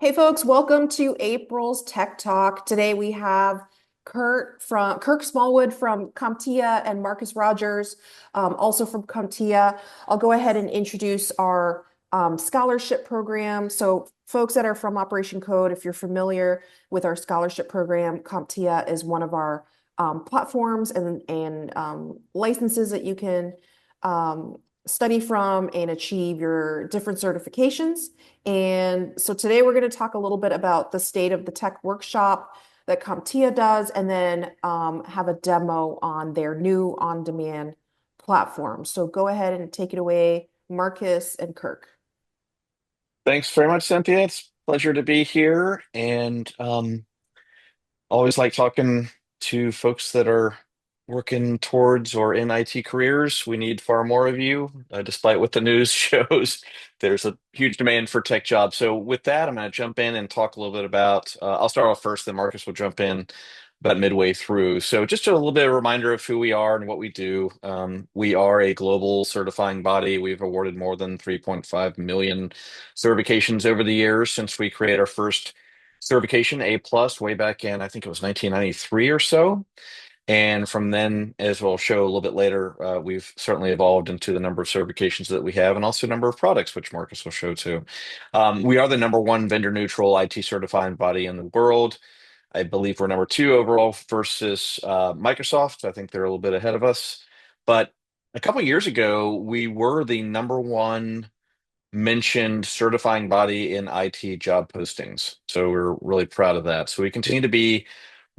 Hey folks, welcome to April's Tech Talk. Today we have Kirk Smallwood from CompTIA and Marcus Rogers, also from CompTIA. I'll go ahead and introduce our scholarship program. So folks that are from Operation Code, if you're familiar with our scholarship program, CompTIA is one of our platforms and licenses that you can study from and achieve your different certifications. And so today we're going to talk a little bit about the state of the tech workshop that CompTIA does, and then have a demo on their new on-demand platform. So go ahead and take it away, Marcus and Kirk. Thanks very much, Cynthia. It's a pleasure to be here, and always like talking to folks that are working towards or in IT careers. We need far more of you, despite what the news shows. There's a huge demand for tech jobs. So, with that, I'm going to jump in and talk a little bit about. I'll start off first, then Marcus will jump in about midway through. So, just a little bit of a reminder of who we are and what we do. We are a global certifying body. We've awarded more than 3.5 million certifications over the years since we created our first certification, A plus, way back in, I think it was 1993 or so. And from then, as we'll show a little bit later, we've certainly evolved into the number of certifications that we have and also number of products, which Marcus will show too. We are the number one vendor neutral IT certifying body in the world. I believe we're number two overall versus Microsoft. I think they're a little bit ahead of us. But a couple years ago, we were the number one mentioned certifying body in IT job postings. So we're really proud of that. So we continue to be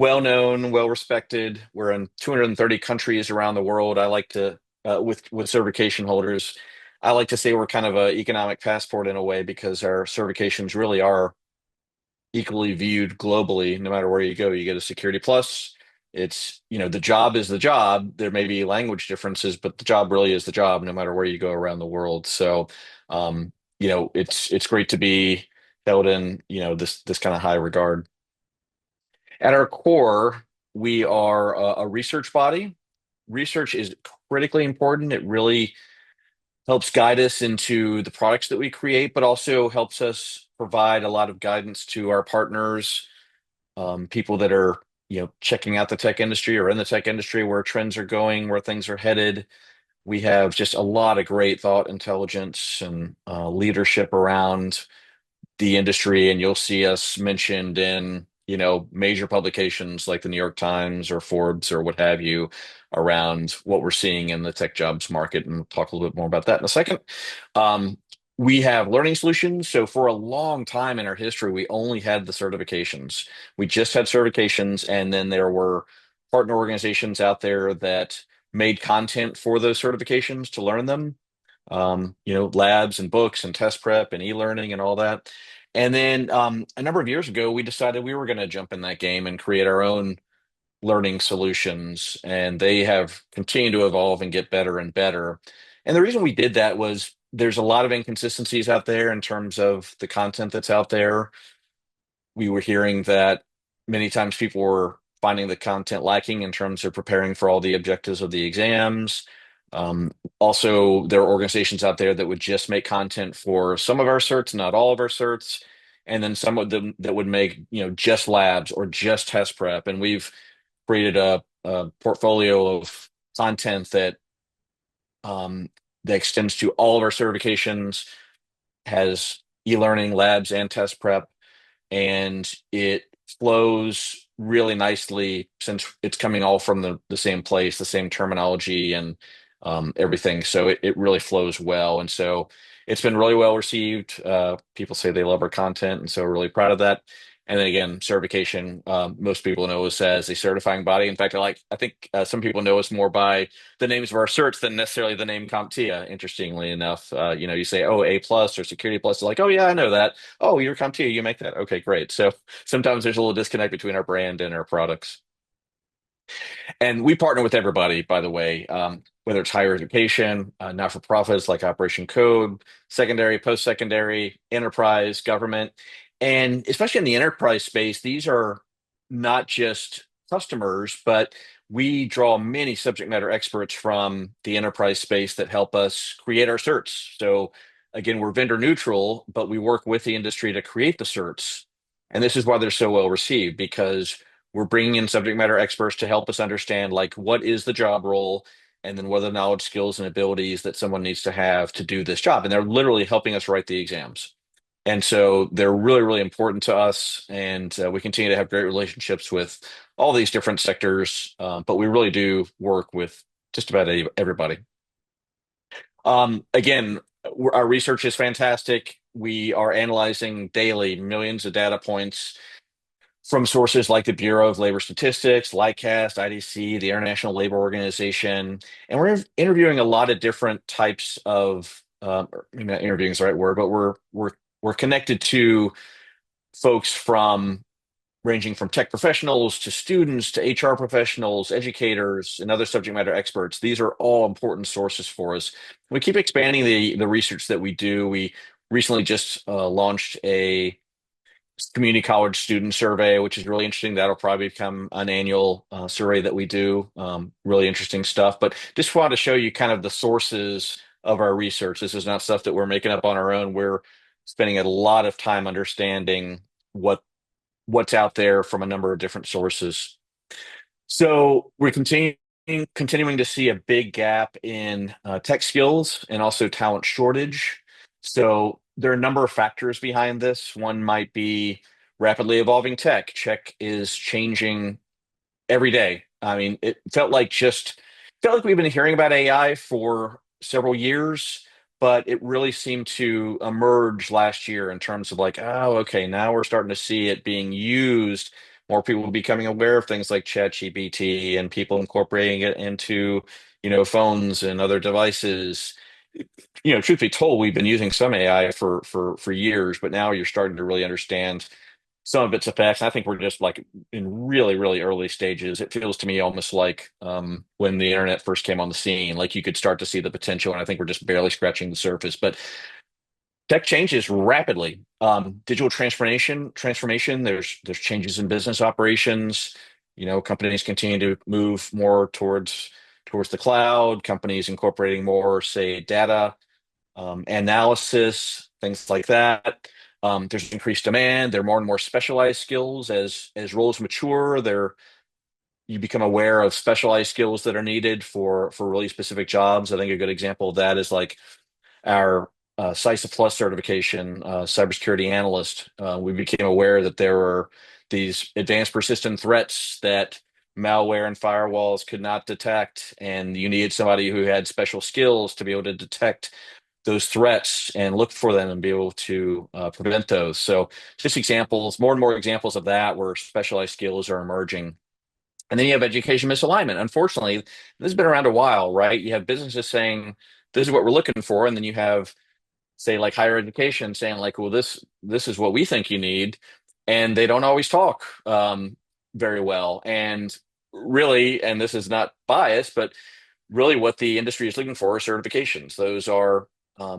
well known, well respected. We're in 230 countries around the world. I like to, with certification holders, I like to say we're kind of an economic passport in a way because our certifications really are equally viewed globally. No matter where you go, you get a security plus. It's, the job is the job. There may be language differences, but the job really is the job, no matter where you go around the world. So, it's great to be held in, this kind of high regard. At our core, we are a research body. Research is critically important. It really helps guide us into the products that we create, but also helps us provide a lot of guidance to our partners, people that are, checking out the tech industry or in the tech industry, where trends are going, where things are headed. We have just a lot of great thought, intelligence, and leadership around the industry, and you'll see us mentioned in, major publications like the New York Times or Forbes or what have you around what we're seeing in the tech jobs market, and we'll talk a little bit more about that in a second. Um, we have learning solutions. So for a long time in our history, we only had the certifications. We just had certifications, and then there were partner organizations out there that made content for those certifications to learn them, labs and books and test prep and e-learning and all that. And then a number of years ago, we decided we were going to jump in that game and create our own learning solutions. And they have continued to evolve and get better and better. And the reason we did that was there's a lot of inconsistencies out there in terms of the content that's out there. We were hearing that many times people were finding the content lacking in terms of preparing for all the objectives of the exams. Also, there are organizations out there that would just make content for some of our certs, not all of our certs, and then some of them that would make, just labs or just test prep. And we've created a portfolio of content that extends to all of our certifications, has e-learning, labs, and test prep, and it flows really nicely since it's coming all from the same place, the same terminology and everything. So it really flows well. And so it's been really well received. People say they love our content, and so we're really proud of that. And then again, certification, most people know us as a certifying body. In fact, I think some people know us more by the names of our certs than necessarily the name CompTIA, interestingly enough. You say, oh, A plus or security plus. They're like, oh yeah, I know that. Oh, you're CompTIA, you make that. Okay, great. So sometimes there's a little disconnect between our brand and our products. And we partner with everybody, by the way, whether it's higher education, not-for-profits like Operation Code, secondary, post-secondary, enterprise, government. And especially in the enterprise space, these are not just customers, but we draw many subject matter experts from the enterprise space that help us create our certs. So again, we're vendor neutral, but we work with the industry to create the certs. And this is why they're so well received because we're bringing in subject matter experts to help us understand like what is the job role and then what are the knowledge, skills, and abilities that someone needs to have to do this job. And they're literally helping us write the exams. And so they're really, really important to us. And we continue to have great relationships with all these different sectors. But we really do work with just about everybody. Again, our research is fantastic. We are analyzing daily millions of data points from sources like the Bureau of Labor Statistics, LICAST, IDC, the International Labor Organization, and we're interviewing a lot of different types of, maybe not interviewing is the right word, but we're connected to folks from ranging from tech professionals to students to HR professionals, educators, and other subject matter experts. These are all important sources for us. We keep expanding the research that we do. We recently just launched a community college student survey, which is really interesting. That'll probably become an annual survey that we do. Really interesting stuff. But just wanted to show you kind of the sources of our research. This is not stuff that we're making up on our own. We're spending a lot of time understanding what's out there from a number of different sources. So we're continuing to see a big gap in tech skills and also talent shortage. So there are a number of factors behind this. One might be rapidly evolving tech. Tech is changing every day. I mean, it felt like we've been hearing about AI for several years, but it really seemed to emerge last year in terms of like, oh, okay, now we're starting to see it being used. More people becoming aware of things like ChatGPT and people incorporating it into, phones and other devices. Truth be told, we've been using some AI for years, but now you're starting to really understand some of its effects. I think we're just like in really, really early stages. It feels to me almost like when the internet first came on the scene, like you could start to see the potential, and I think we're just barely scratching the surface. But tech changes rapidly. Digital transformation. There's changes in business operations. Companies continue to move more towards the cloud. Companies incorporating more, say, data analysis, things like that. There's increased demand. There are more and more specialized skills as roles mature. You become aware of specialized skills that are needed for really specific jobs. I think a good example of that is like our CISA Plus certification, cybersecurity analyst. We became aware that there were these advanced persistent threats that malware and firewalls could not detect, and you needed somebody who had special skills to be able to detect those threats and look for them and be able to prevent those. So just examples, more and more examples of that where specialized skills are emerging. And then you have education misalignment. Unfortunately, this has been around a while, right? You have businesses saying, this is what we're looking for. And then you have, say, like higher education saying like, well, this is what we think you need. And they don't always talk very well. And really, and this is not biased, but really what the industry is looking for are certifications. Those are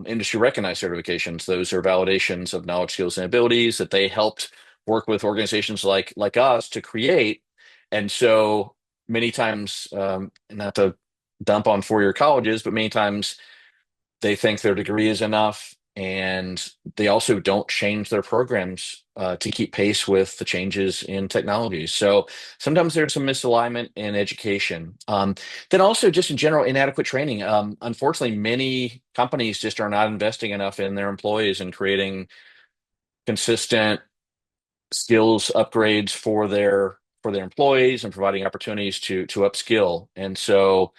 industry recognized certifications. Those are validations of knowledge, skills, and abilities that they helped work with organizations like us to create. And so many times, not to dump on four-year colleges, but many times they think their degree is enough, and they also don't change their programs to keep pace with the changes in technology. So sometimes there's some misalignment in education. Then also just in general, inadequate training. Unfortunately, many companies just are not investing enough in their employees and creating consistent skills upgrades for their employees and providing opportunities to upskill. And so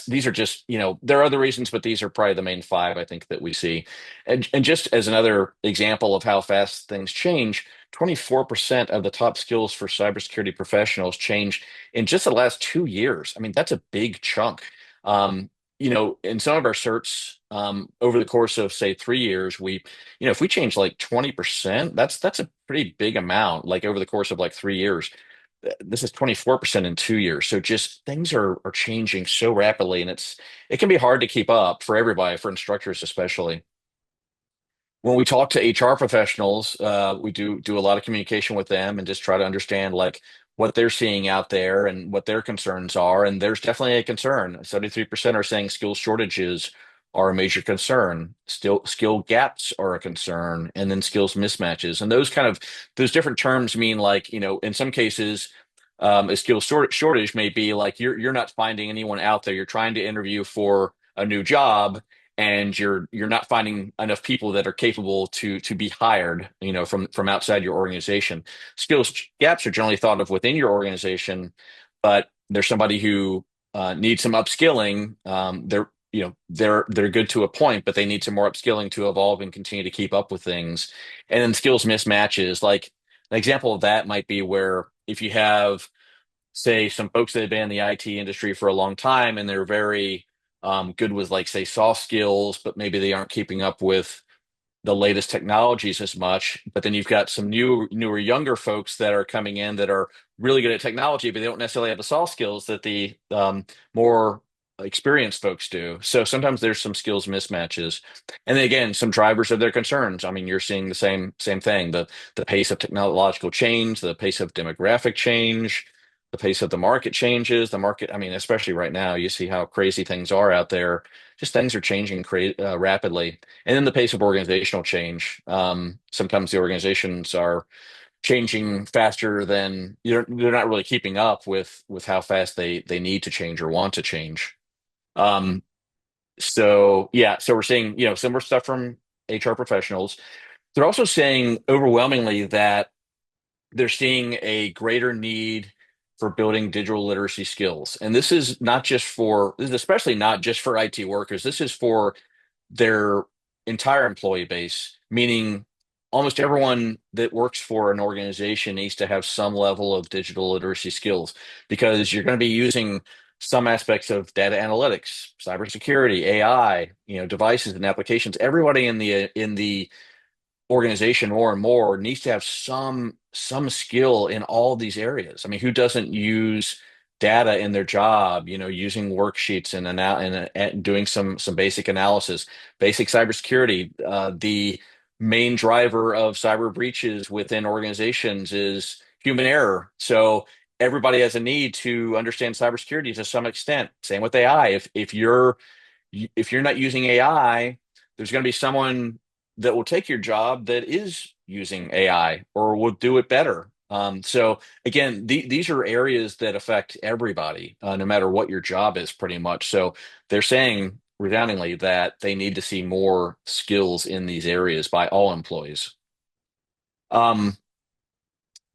these are just, there are other reasons, but these are probably the main five I think that we see. And just as another example of how fast things change, 24% of the top skills for cybersecurity professionals changed in just the last 2 years. I mean, that's a big chunk. In some of our certs, over the course of say 3 years, if we change like 20%, that's a pretty big amount, like over the course of like 3 years. This is 24% in 2 years. So just things are changing so rapidly, and it can be hard to keep up for everybody, for instructors especially. When we talk to HR professionals, we do a lot of communication with them and just try to understand like what they're seeing out there and what their concerns are. And there's definitely a concern. 73% are saying skill shortages are a major concern. Still, skill gaps are a concern, and then skills mismatches. And those different terms mean like, in some cases, a shortage may be like you're not finding anyone out there. You're trying to interview for a new job, and you're not finding enough people that are capable to be hired, from outside your organization. Skills gaps are generally thought of within your organization, but there's somebody who needs some upskilling. They're good to a point, but they need some more upskilling to evolve and continue to keep up with things. And then skills mismatches, like an example of that might be where if you have, say, some folks that have been in the IT industry for a long time and they're very good with, like, say, soft skills, but maybe they aren't keeping up with the latest technologies as much. But then you've got some newer, younger folks that are coming in that are really good at technology, but they don't necessarily have the soft skills that the more experienced folks do. So sometimes there's some skills mismatches. And then again, some drivers of their concerns. I mean, you're seeing the same thing, the pace of technological change, the pace of demographic change, the pace of the market changes. The market, I mean, especially right now, you see how crazy things are out there. Just things are changing rapidly. And then the pace of organizational change. Sometimes the organizations are changing faster than they're not really keeping up with how fast they need to change or want to change. Um, so yeah, so we're seeing, similar stuff from HR professionals. They're also saying overwhelmingly that they're seeing a greater need for building digital literacy skills. And this is especially not just for IT workers. This is for their entire employee base, meaning almost everyone that works for an organization needs to have some level of digital literacy skills because you're going to be using some aspects of data analytics, cybersecurity, AI, devices and applications. Everybody in the organization more and more needs to have some skill in all these areas. I mean, who doesn't use data in their job, using worksheets and doing some basic analysis, basic cybersecurity. The main driver of cyber breaches within organizations is human error. So everybody has a need to understand cybersecurity to some extent. Same with AI. If you're not using AI, there's going to be someone that will take your job that is using AI or will do it better. So again, these are areas that affect everybody, no matter what your job is, pretty much. So they're saying resoundingly that they need to see more skills in these areas by all employees. Um,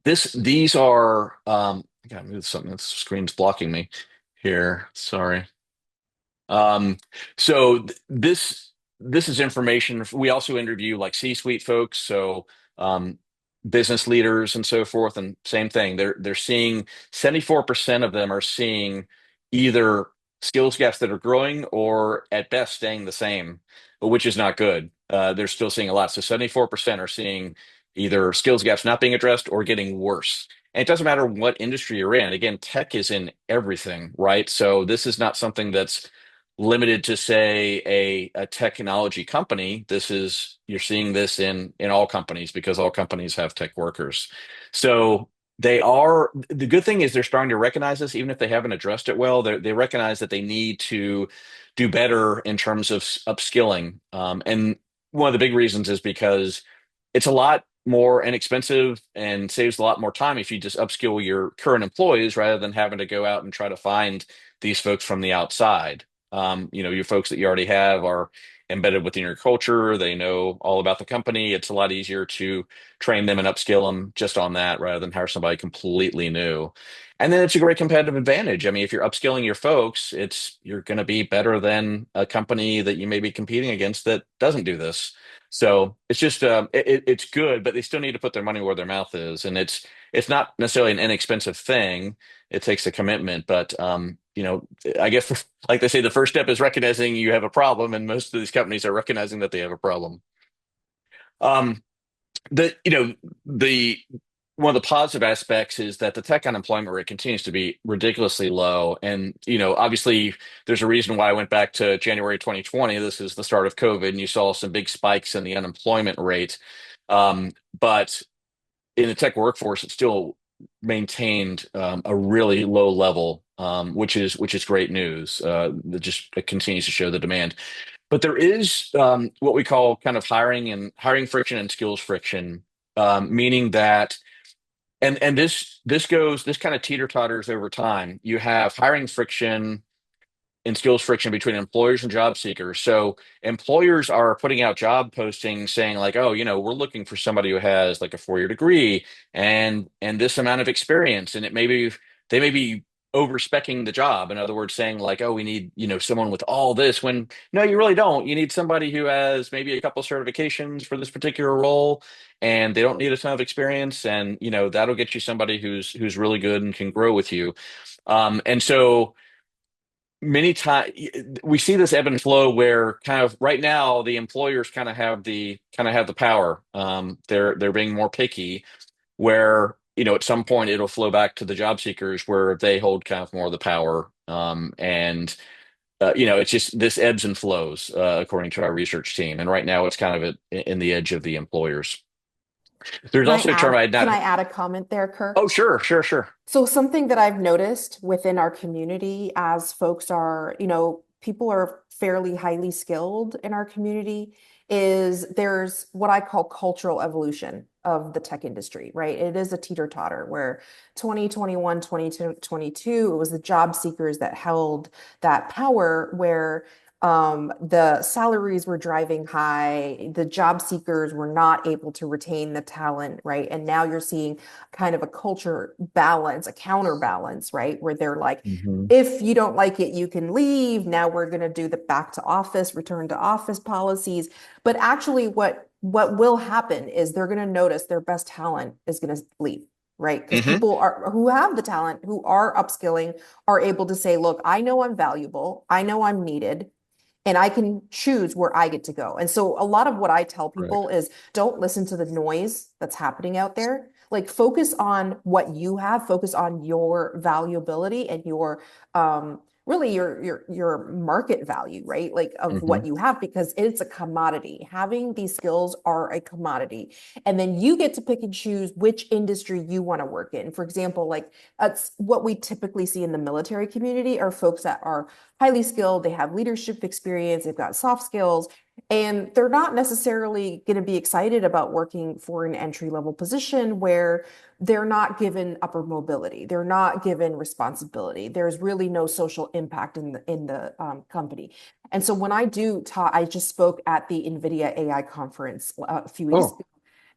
these are I gotta move something. The screen's blocking me here. Sorry. Um, so this is information. We also interview like C-suite folks, so um, business leaders and so forth, and same thing. They're seeing 74% of them are seeing either skills gaps that are growing or at best staying the same, but which is not good. They're still seeing a lot. So 74% are seeing either skills gaps not being addressed or getting worse. And it doesn't matter what industry you're in. Again, tech is in everything, right? So this is not something that's limited to, say, a technology company. You're seeing this in all companies because all companies have tech workers. So the good thing is they're starting to recognize this, even if they haven't addressed it well. They recognize that they need to do better in terms of upskilling. And one of the big reasons is because it's a lot more inexpensive and saves a lot more time if you just upskill your current employees rather than having to go out and try to find these folks from the outside. Your folks that you already have are embedded within your culture. They know all about the company. It's a lot easier to train them and upskill them just on that rather than hire somebody completely new. And then it's a great competitive advantage. I mean, if you're upskilling your folks, you're going to be better than a company that you may be competing against that doesn't do this. So it's just it's good, but they still need to put their money where their mouth is, and it's not necessarily an inexpensive thing. It takes a commitment, but I guess like they say, the first step is recognizing you have a problem, and most of these companies are recognizing that they have a problem. Um, the one of the positive aspects is that the tech unemployment rate continues to be ridiculously low, and obviously there's a reason why I went back to January 2020. This is the start of COVID, and you saw some big spikes in the unemployment rate. But in the tech workforce, it still maintained a really low level, which is great news. It continues to show the demand. But there is what we call kind of hiring friction and skills friction, meaning that and this kind of teeter-totters over time. You have hiring friction and skills friction between employers and job seekers. So employers are putting out job postings saying like, oh, we're looking for somebody who has like a 4-year degree and this amount of experience. And they may be overspecking the job. In other words, saying like, oh, we need, someone with all this when no, you really don't. You need somebody who has maybe a couple certifications for this particular role and they don't need a ton of experience. And, that'll get you somebody who's really good and can grow with you. And so many times we see this ebb and flow where kind of right now the employers kind of have the power. They're being more picky where at some point it'll flow back to the job seekers where they hold kind of more of the power. And it's just this ebbs and flows according to our research team. And right now it's kind of in the edge of the employers. There's also a term I had Can not. I add a comment there, Oh, Kirk? sure, sure, sure. So something that I've noticed within our community as folks are, people are fairly highly skilled in our community is there's what I call cultural evolution of the tech industry, right? It is a teeter-totter where 2021, 2022, it was the job seekers that held that power where the salaries were driving high, the job seekers were not able to retain the talent, right? And now you're seeing kind of a culture balance, a counterbalance, right? Where they're like, Hmm. if you don't like it, you can leave. Now we're going to do the back to office, return to office policies. But actually, what will happen is they're going to notice their best talent is going to leave, right? Because Hmm. people are who have the talent, who are upskilling, are able to say, look, I know I'm valuable, I know I'm needed and I can choose where I get to go. And so a lot of what I tell Right. people is don't listen to the noise that's happening out there. Like focus on what you have, focus on your valuability and your really your market value, right? Like of Hmm. what you have because it's a commodity. Having these skills are a commodity. And then you get to pick and choose which industry you want to work in. For example, like that's what we typically see in the military community are folks that are highly skilled, they have leadership experience, they've got soft skills, and they're not necessarily going to be excited about working for an entry level position where they're not given upper mobility, they're not given responsibility. There's really no social impact in the company. And so when I do talk, I just spoke at the NVIDIA AI conference a few weeks Oh. ago.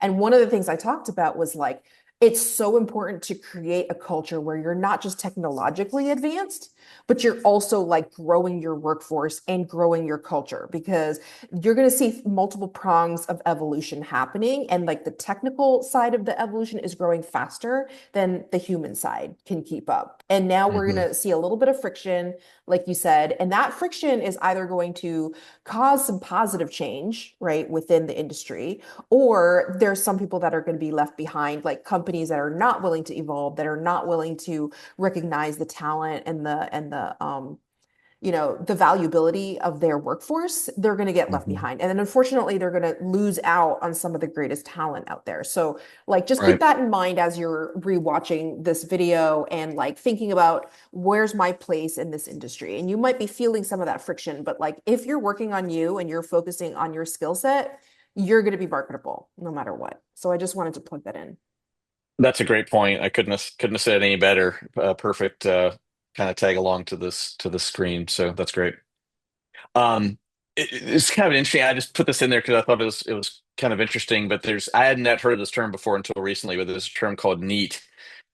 And one of the things I talked about was like, it's so important to create a culture where you're not just technologically advanced, but you're also like growing your workforce and growing your culture because you're going to see multiple prongs of evolution happening. And like the technical side of the evolution is growing faster than the human side can keep up. And now we're Hmm. going to see a little bit of friction, like you said. And that friction is either going to cause some positive change, right, within the industry, or there's some people that are going to be left behind, like companies that are not willing to evolve, that are not willing to recognize the talent and the valuability of their workforce, they're going to get left Hmm. behind. And then unfortunately, they're going to lose out on some of the greatest talent out there. So like just keep Right. that in mind as you're rewatching this video and like thinking about where's my place in this industry. And you might be feeling some of that friction, but like if you're working on you and you're focusing on your skill set, you're going to be marketable no matter what. So I just wanted to plug that in. That's a great point. I couldn't have said it any better. Perfect kind of tag along to this screen. So that's great. Um, it's kind of interesting. I just put this in there because I thought it was kind of interesting. But I hadn't heard of this term before until recently. But there's a term called NEAT,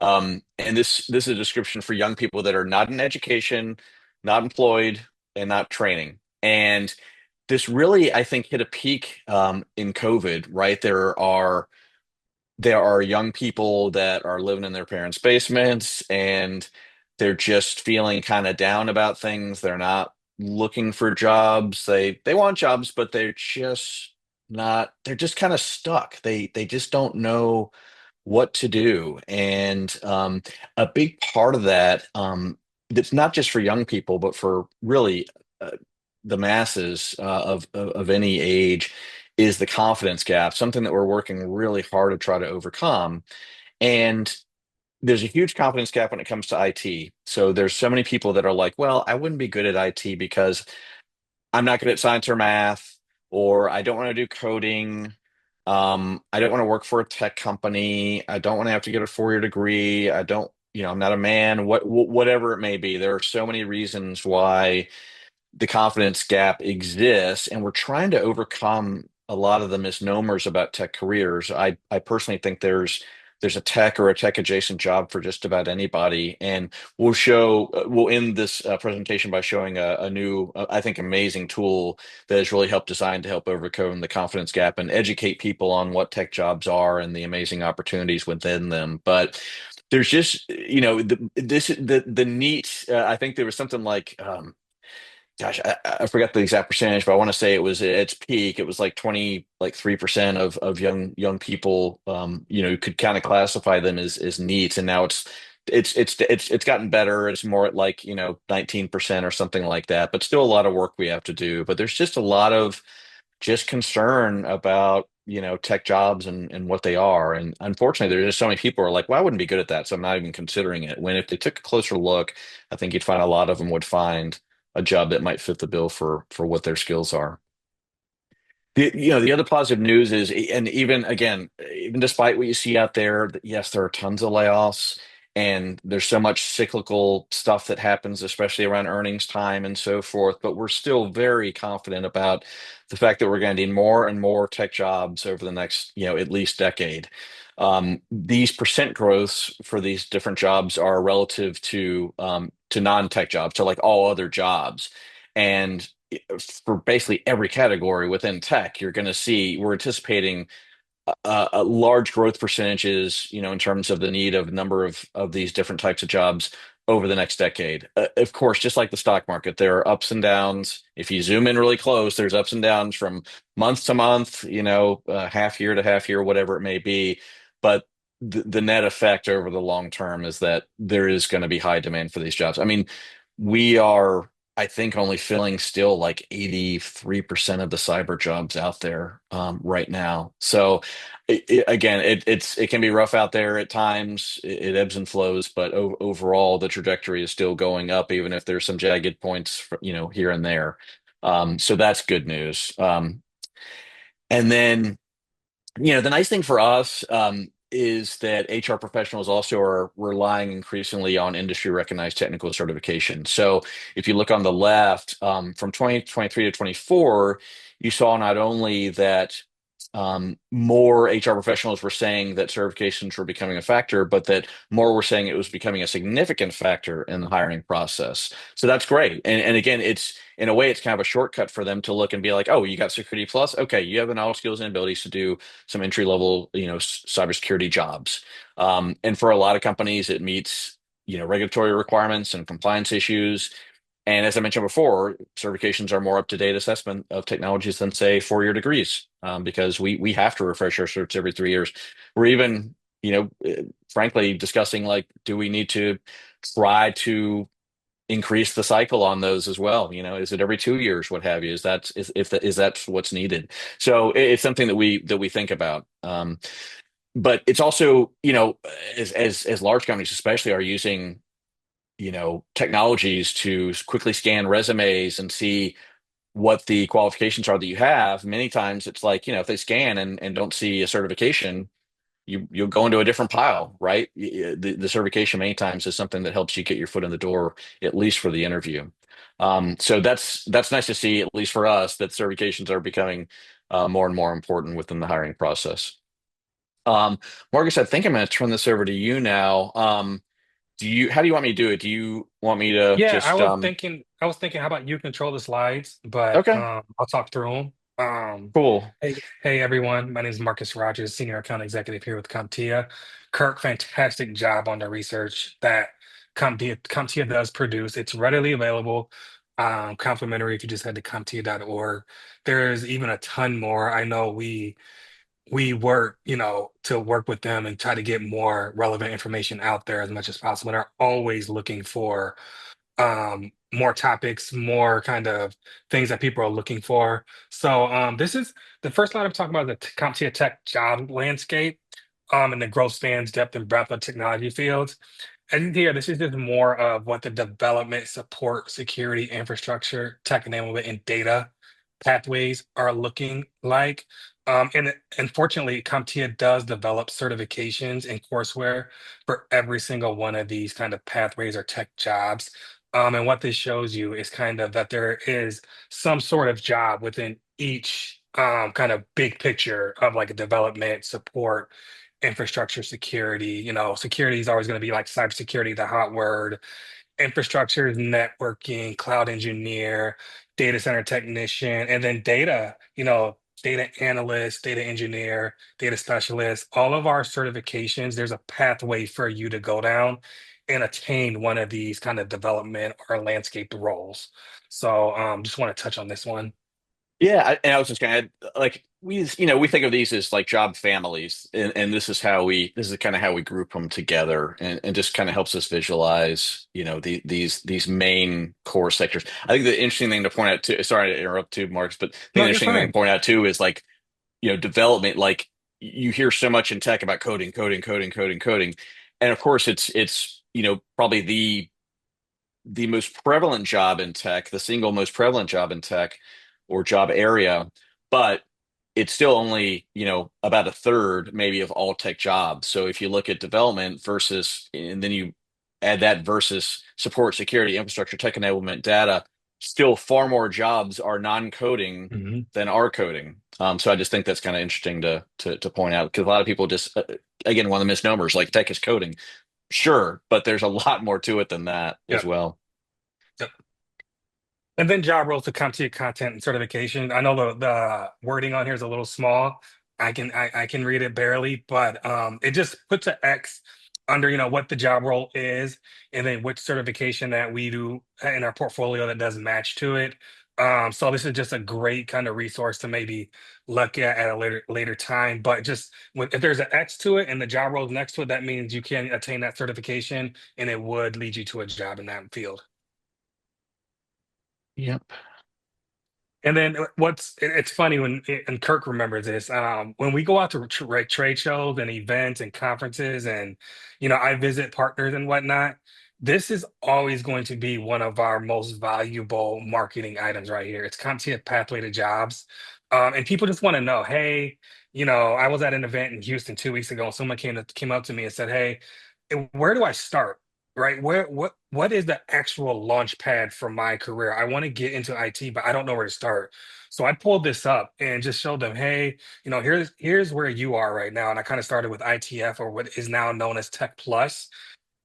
and this is a description for young people that are not in education, not employed, and not training. And this really, I think, hit a peak in COVID. Right, there are young people that are living in their parents' basements and they're just feeling kind of down about things. They're not looking for jobs. They want jobs, but they're just kind of stuck. They just don't know what to do. And a big part of that, that's not just for young people, but for really uh, the masses of any age, is the confidence gap, something that we're working really hard to try to overcome. And there's a huge confidence gap when it comes to IT. So there's so many people that are like, well, I wouldn't be good at IT because I'm not good at science or math, or I don't want to do coding. I don't want to work for a tech company. I don't want to have to get a 4-year degree. I don't, I'm not a man, whatever it may be. There are so many reasons why the confidence gap exists, and we're trying to overcome a lot of the misnomers about tech careers. I personally think there's a tech or a tech adjacent job for just about anybody, and we'll end this presentation by showing a new, I think, amazing tool that has really helped design to help overcome the confidence gap and educate people on what tech jobs are and the amazing opportunities within them. But there's just, the neat. I think there was something like. Gosh, I forgot the exact percentage, but I want to say it was at its peak. It was like 3% of young people, you could kind of classify them as neats, and now it's gotten better. It's more at like 19% or something like that, but still a lot of work we have to do. But there's just a lot of just concern about tech jobs and what they are, and unfortunately, there's just so many people who are like, "Well, I wouldn't be good at that, so I'm not even considering it." When if they took a closer look, I think you'd find a lot of them would find a job that might fit the bill for what their skills are. The other positive news is, and even again, even despite what you see out there, yes, there are tons of layoffs, and there's so much cyclical stuff that happens, especially around earnings time and so forth. But we're still very confident about the fact that we're going to need more and more tech jobs over the next, at least decade. These percent growths for these different jobs are relative to non-tech jobs, to like all other jobs, and for basically every category within tech, we're anticipating a large growth percentages, in terms of the need of number of these different types of jobs over the next decade. Of course, just like the stock market, there are ups and downs. If you zoom in really close, there's ups and downs from month to month, half year to half year, whatever it may be. But the net effect over the long term is that there is going to be high demand for these jobs. I mean, we are, I think, only filling still like 83% of the cyber jobs out there right now. So again, it can be rough out there at times. It ebbs and flows, but overall, the trajectory is still going up, even if there's some jagged points, here and there. So that's good news. And then, the nice thing for us is that HR professionals also are relying increasingly on industry recognized technical certification. So if you look on the left, from 2023 to 24, you saw not only that more HR professionals were saying that certifications were becoming a factor, but that more were saying it was becoming a significant factor in the hiring process. So that's great. And again, it's in a way, it's kind of a shortcut for them to look and be like, oh, you got Security Plus? Okay, you have the knowledge, skills, and abilities to do some entry level, cybersecurity jobs. And for a lot of companies, it meets, regulatory requirements and compliance issues. And as I mentioned before, certifications are more up-to-date assessment of technologies than, say, 4-year degrees, because we have to refresh our certs every 3 years. We're even, frankly, discussing like, do we need to try to increase the cycle on those as well? Is it every 2 years, what have you? Is that what's needed? So it's something that we think about. But it's also, as large companies especially are using technologies to quickly scan resumes and see what the qualifications are that you have. Many times it's like, if they scan and don't see a certification, you'll go into a different pile, right? The certification many times is something that helps you get your foot in the door, at least for the interview. So that's nice to see, at least for us, that certifications are becoming more and more important within the hiring process. Marcus, I think I'm going to turn this over to you now. How do you want me to do it? Do you want me to Yeah, just, I was thinking, how about you control the slides, but okay, I'll talk through them. cool. Hey everyone, my name is Marcus Rogers, Senior Account Executive here with CompTIA. Kirk, fantastic job on the research that CompTIA does produce. It's readily available, complimentary if you just head to CompTIA.org. There's even a ton more. I know we work, to work with them and try to get more relevant information out there as much as possible. They're always looking for more topics, more kind of things that people are looking for. So this is the first slide I'm talking about, the CompTIA tech job landscape, and the growth spans, depth, and breadth of technology fields. I think here, this is just more of what the development, support, security, infrastructure, tech enablement, and data pathways are looking like. And unfortunately, CompTIA does develop certifications and courseware for every single one of these kind of pathways or tech jobs. And what this shows you is kind of that there is some sort of job within each kind of big picture of like a development, support, infrastructure security. Security is always going to be like cybersecurity, the hot word. Infrastructure is networking, cloud engineer, data center technician, and then data, data analyst, data engineer, data specialist. All of our certifications, there's a pathway for you to go down and attain one of these kind of development or landscape roles. So just want to touch on this one. Yeah, and I was just gonna add, like we think of these as like job families, and this is kind of how we group them together, and just kind of helps us visualize, these main core sectors. I think the interesting thing to point out too, sorry to interrupt too, Marks, but I think the No, you're interesting thing to fine. point out too is like, development. Like you hear so much in tech about coding, coding, coding, coding, coding, and of course it's probably the most prevalent job in tech, the single most prevalent job in tech or job area, but it's still only, about a third maybe of all tech jobs. So if you look at development versus, and then you add that versus support, security, infrastructure, tech enablement, data, still far more jobs are non-coding Mhm. than are coding. So I just think that's kind of interesting to point out because a lot of people just, again, one of the misnomers, like tech is coding. Sure, but there's a lot more to it than that as Yep. well. Yep. And then job roles to come to your content and certification. I know the wording on here is a little small. I can read it barely, but it just puts an X under what the job role is, and then which certification that we do in our portfolio that does match to it. So this is just a great kind of resource to maybe look at a later time. But just if there's an X to it and the job role is next to it, that means you can attain that certification, and it would lead you to a job in that field. Yep. And then it's funny and Kirk remembers this, when we go out to trade shows and events and conferences and, I visit partners and whatnot, this is always going to be one of our most valuable marketing items right here. It's CompTIA Pathway to Jobs. And people just want to know, hey, I was at an event in Houston 2 weeks ago and someone came up to me and said, hey, where do I start? Right? What is the actual launch pad for my career? I want to get into IT, but I don't know where to start. So I pulled this up and just showed them, hey, here's where you are right now. And I kind of started with ITF, or what is now known as Tech Plus,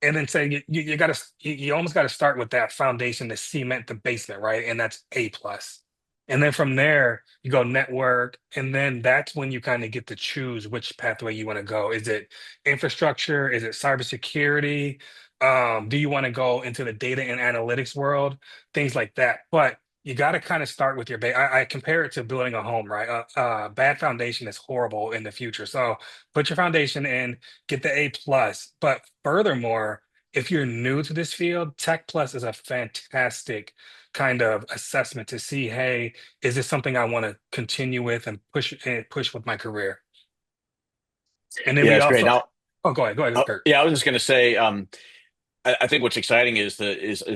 and then say you got to you almost got to start with that foundation to cement the basement, right? And that's A plus. And then from there you go network, and then that's when you kind of get to choose which pathway you want to go. Is it infrastructure? Is it cybersecurity? Do you want to go into the data and analytics world? Things like that. But you got to kind of start with your base. I compare it to building a home, right? Bad foundation is horrible in the future. So put your foundation in, get the A plus. But furthermore, if you're new to this field, Tech Plus is a fantastic kind of assessment to see, hey, is this something I want to continue with and push with my career? And then Yeah, we it's great. also, Now, oh, go ahead, Kurt. yeah, I was just going to say, I think what's exciting is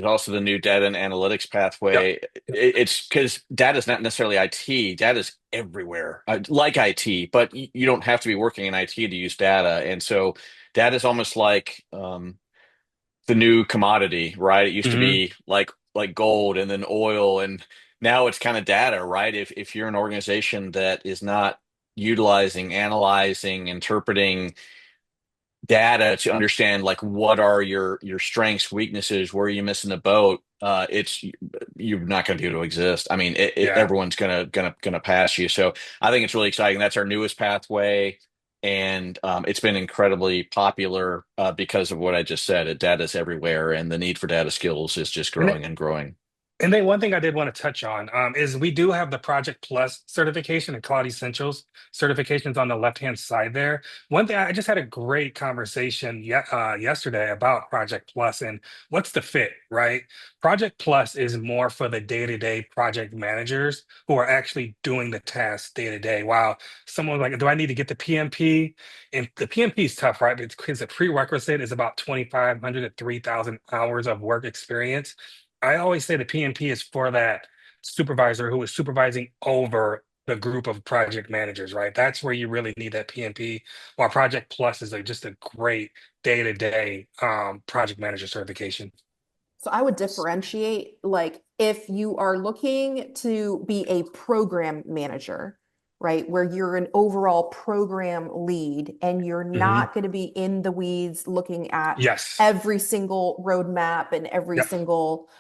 also the new data and analytics Yep. pathway. Yep. It's because data is not necessarily IT. Data is everywhere, like IT, but you don't have to be working in IT to use data. And so, data is almost like the new commodity, right? It used to Hmm. be like gold and then oil, and now it's kind of data, right? If you're an organization that is not utilizing, analyzing, interpreting data to understand like what are your strengths, weaknesses, where are you missing the boat, it's you're not going to be able to exist. I mean, Yeah. everyone's gonna pass you. So I think it's really exciting. That's our newest pathway, and it's been incredibly popular because of what I just said. Data's everywhere, and the need for data skills is just And growing and growing. And then one thing I did want to touch on is we do have the Project Plus certification and Cloud Essentials certifications on the left-hand side there. One thing I just had a great conversation yesterday about Project Plus and what's the fit, right? Project Plus is more for the day-to-day project managers who are actually doing the tasks day to day. While someone like, do I need to get the PMP? And the PMP is tough, right? Because the prerequisite is about 2,500 to 3,000 hours of work experience. I always say the PMP is for that supervisor who is supervising over the group of project managers, right? That's where you really need that PMP. While Project Plus is just a great day-to-day project manager certification. So I would differentiate, like, if you are looking to be a program manager, right, where you're an overall program lead and you're Hmm. not going to be in the weeds looking at Yes. every single roadmap and every Yep. single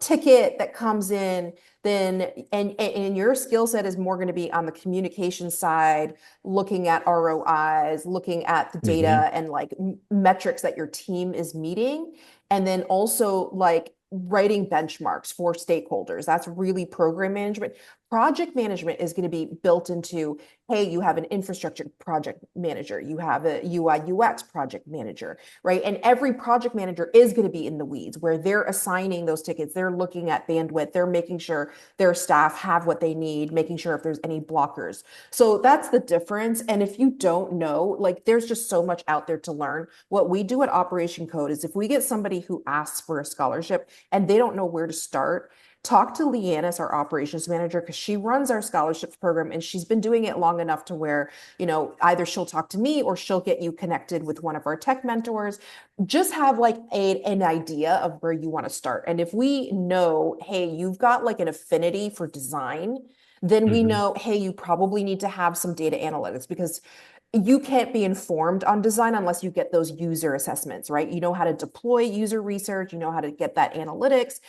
ticket that comes in, then and your skill set is more going to be on the communication side, looking at ROIs, looking at the Hmm. data and like metrics that your team is meeting, and then also like writing benchmarks for stakeholders. That's really program management. Project management is going to be built into, hey, you have an infrastructure project manager, you have a UI UX project manager, right? And every project manager is going to be in the weeds where they're assigning those tickets, they're looking at bandwidth, they're making sure their staff have what they need, making sure if there's any blockers. So that's the difference. And if you don't know, like there's just so much out there to learn. What we do at Operation Code is if we get somebody who asks for a scholarship and they don't know where to start, talk to Leannis, our operations manager, because she runs our scholarships program and she's been doing it long enough to where, either she'll talk to me or she'll get you connected with one of our tech mentors. Just have like an idea of where you want to start. And if we know, hey, you've got like an affinity for design, then we Hmm. know, hey, you probably need to have some data analytics because you can't be informed on design unless you get those user assessments, right? You know how to deploy user research, you know how to get that analytics.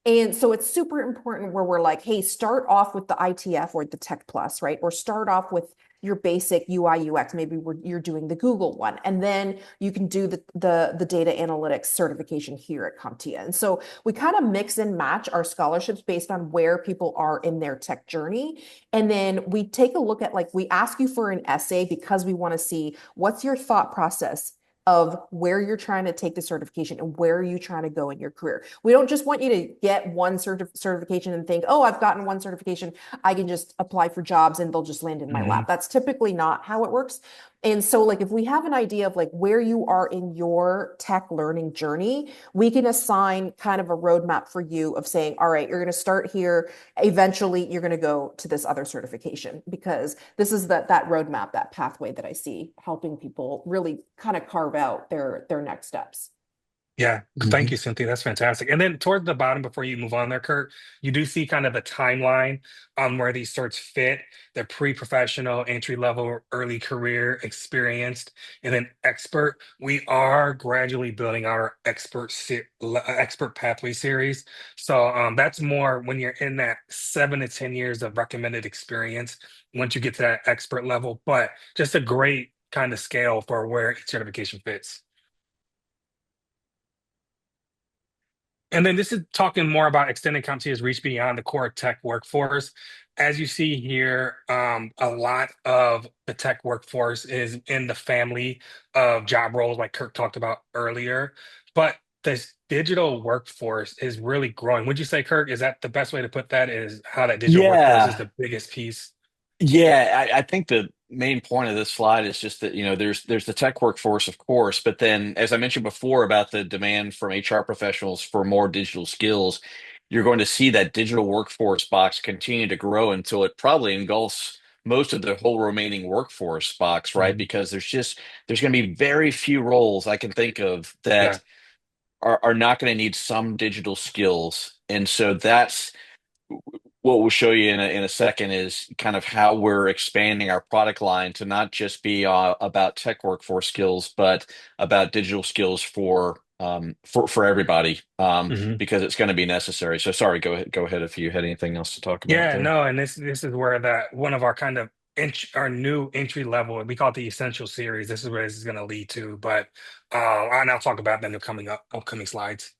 And so it's super important where we're like, hey, start off with the ITF or the Tech Plus, right? Or start off with your basic UI UX. Maybe you're doing the Google one, and then you can do the data analytics certification here at CompTIA. And so we kind of mix and match our scholarships based on where people are in their tech journey. And then we take a look at, like, we ask you for an essay because we want to see what's your thought process of where you're trying to take the certification and where are you trying to go in your career. We don't just want you to get one certification and think, oh, I've gotten one certification, I can just apply for jobs and they'll just land in my Hmm. lap. That's typically not how it works. And so, like, if we have an idea of like where you are in your tech learning journey, we can assign kind of a roadmap for you of saying, all right, you're going to start here. Eventually, you're going to go to this other certification because this is that roadmap, that pathway that I see helping people really kind of carve out their next steps. Yeah, thank Mhm. you, Cynthia. That's fantastic. And then toward the bottom, before you move on there, Kurt, you do see kind of the timeline on where these certs fit. They're pre-professional, entry level, early career, experienced, and then expert. We are gradually building our expert pathway series. So that's more when you're in that 7 to 10 years of recommended experience. Once you get to that expert level, but just a great kind of scale for where each certification fits. And then this is talking more about extending CompTIA's reach beyond the core tech workforce. As you see here, a lot of the tech workforce is in the family of job roles, like Kirk talked about earlier. But this digital workforce is really growing. Would you say, Kirk, is that the best way to put that? Is how that digital workforce is Yeah, the biggest piece? yeah. I think the main point of this slide is just that, there's the tech workforce, of course, but then as I mentioned before about the demand from HR professionals for more digital skills, you're going to see that digital workforce box continue to grow until it probably engulfs most of the whole remaining workforce box, right? Mhm. Because there's going to be very few roles I can think of Yeah. that are not going to need some digital skills. And so that's what we'll show you in a second is kind of how we're expanding our product line to not just be about tech workforce skills, but about digital skills for everybody, because it's going to be necessary. So sorry, go ahead if you had anything else to talk about Yeah, there. no, and this is where that one of our kind of our new entry level, we call it the essential series. This is where this is going to lead to, but and I'll talk about them in the coming upcoming slides.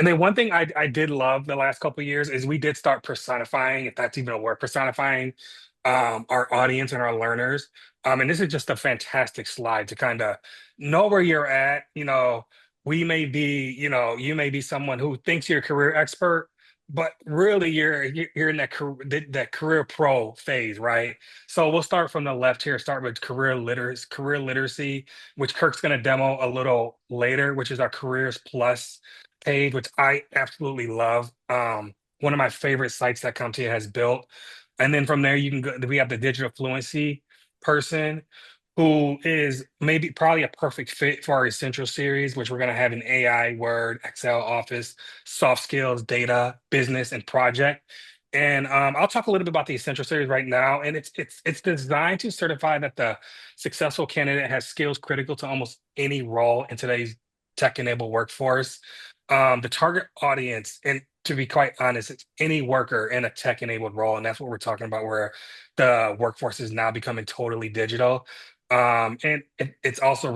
And then one thing I did love the last couple of years is we did start personifying, if that's even a word, personifying our audience and our learners. And this is just a fantastic slide to kind of know where you're at. We may be, you may be someone who thinks you're a career expert, but really you're in that career pro phase, right? So we'll start from the left here, start with career literacy, which Kirk's going to demo a little later, which is our careers plus page, which I absolutely love. One of my favorite sites that CompTIA has built. And then from there, you can go, we have the digital fluency person who is maybe probably a perfect fit for our essential series, which we're going to have in AI, Word, Excel, Office, soft skills, data, business, and project. And I'll talk a little bit about the essential series right now. And it's designed to certify that the successful candidate has skills critical to almost any role in today's tech-enabled workforce. The target audience, and to be quite honest, it's any worker in a tech-enabled role, and that's what we're talking about, where the workforce is now becoming totally digital. And it's also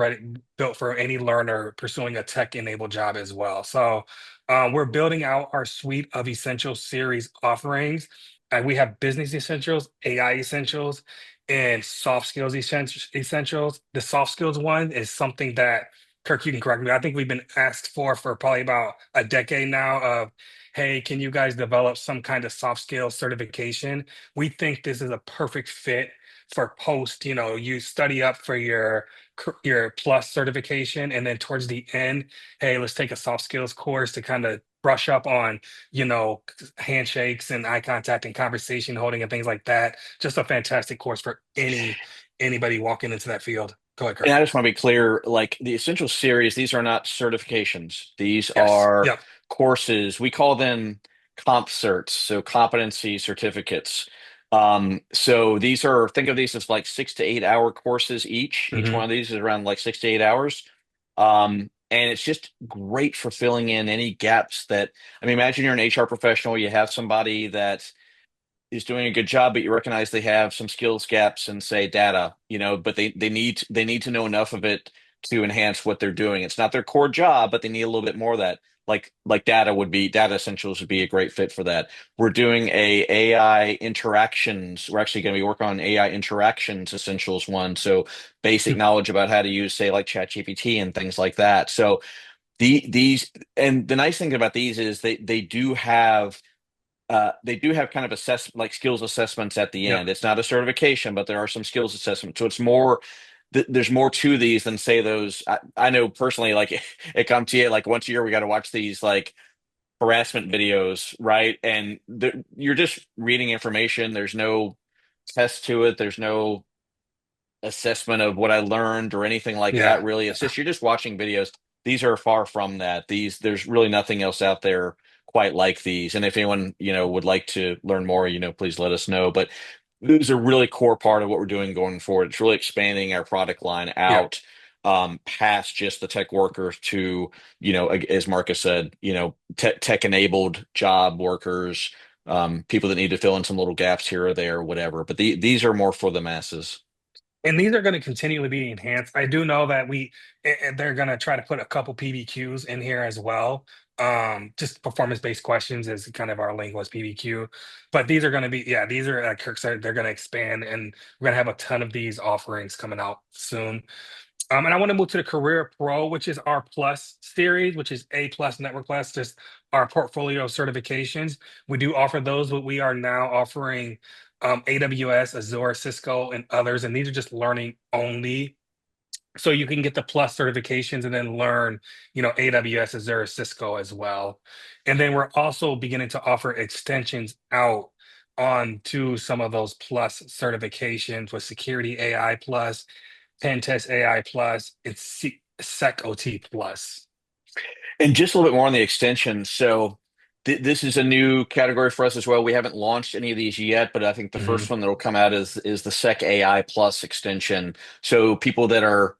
built for any learner pursuing a tech-enabled job as well. So we're building out our suite of essential series offerings. And we have business essentials, AI essentials, and soft skills essentials. The soft skills one is something that Kirk, you can correct me. I think we've been asked for probably about a decade now of, hey, can you guys develop some kind of soft skills certification? We think this is a perfect fit for post, you study up for your plus certification, and then towards the end, hey, let's take a soft skills course to kind of brush up on, handshakes and eye contact and conversation holding and things like that. Just a fantastic course for anybody walking into that field. Go ahead, And Kirk. I just want to be clear, like the Essential Series, these are not certifications. These Yes. are Yep. courses. We call them comp certs, so competency certificates. So these are, think of these as like 6 to 8 hour courses each. Each one Hmm. of these is around like 6 to 8 hours. And it's just great for filling in any gaps that, I mean, imagine you're an HR professional, you have somebody that is doing a good job, but you recognize they have some skills gaps and say data, but they need to know enough of it to enhance what they're doing. It's not their core job, but they need a little bit more of that. Like data essentials would be a great fit for that. We're doing a AI interactions. We're actually going to be working on AI interactions essentials one. So basic knowledge about how to use, say, like ChatGPT and things like that. So these and the nice thing about these is they do have kind of like skills assessments at the Yep. end. It's not a certification, but there are some skills assessments. So it's more there's more to these than say those. I know personally, like at CompTIA, like once a year we got to watch these like harassment videos, right? And you're just reading information. There's no test to it. There's no assessment of what I learned or anything like Yeah. that, really. It's just you're just watching videos. These are far from that. There's really nothing else out there quite like these. And if anyone, would like to learn more, please let us know. But this is a really core part of what we're doing going forward. It's really expanding our product line Yeah. out past just the tech workers to, as Marcus said, tech enabled job workers, people that need to fill in some little gaps here or there, whatever. But these are more for the masses. And these are going to continually be enhanced. I do know that they're going to try to put a couple PBQs in here as well. Just performance-based questions is kind of our lingo as PBQ. But these are going to be, yeah, these are, like Kirk said, they're going to expand, and we're going to have a ton of these offerings coming out soon. And I want to move to the Career Pro, which is our plus series, which is A plus, Network Plus, just our portfolio of certifications. We do offer those, but we are now offering AWS, Azure, Cisco, and others. And these are just learning only. So you can get the plus certifications and then learn, AWS, Azure, Cisco as well. And then we're also beginning to offer extensions out on to some of those plus certifications with Security AI Plus, Pen Test AI Plus, it's Sec OT Plus. And just a little bit more on the extension. So this is a new category for us as well. We haven't launched any of these yet, but I think the Hmm. first one that will come out is the Sec AI Plus extension. So people that are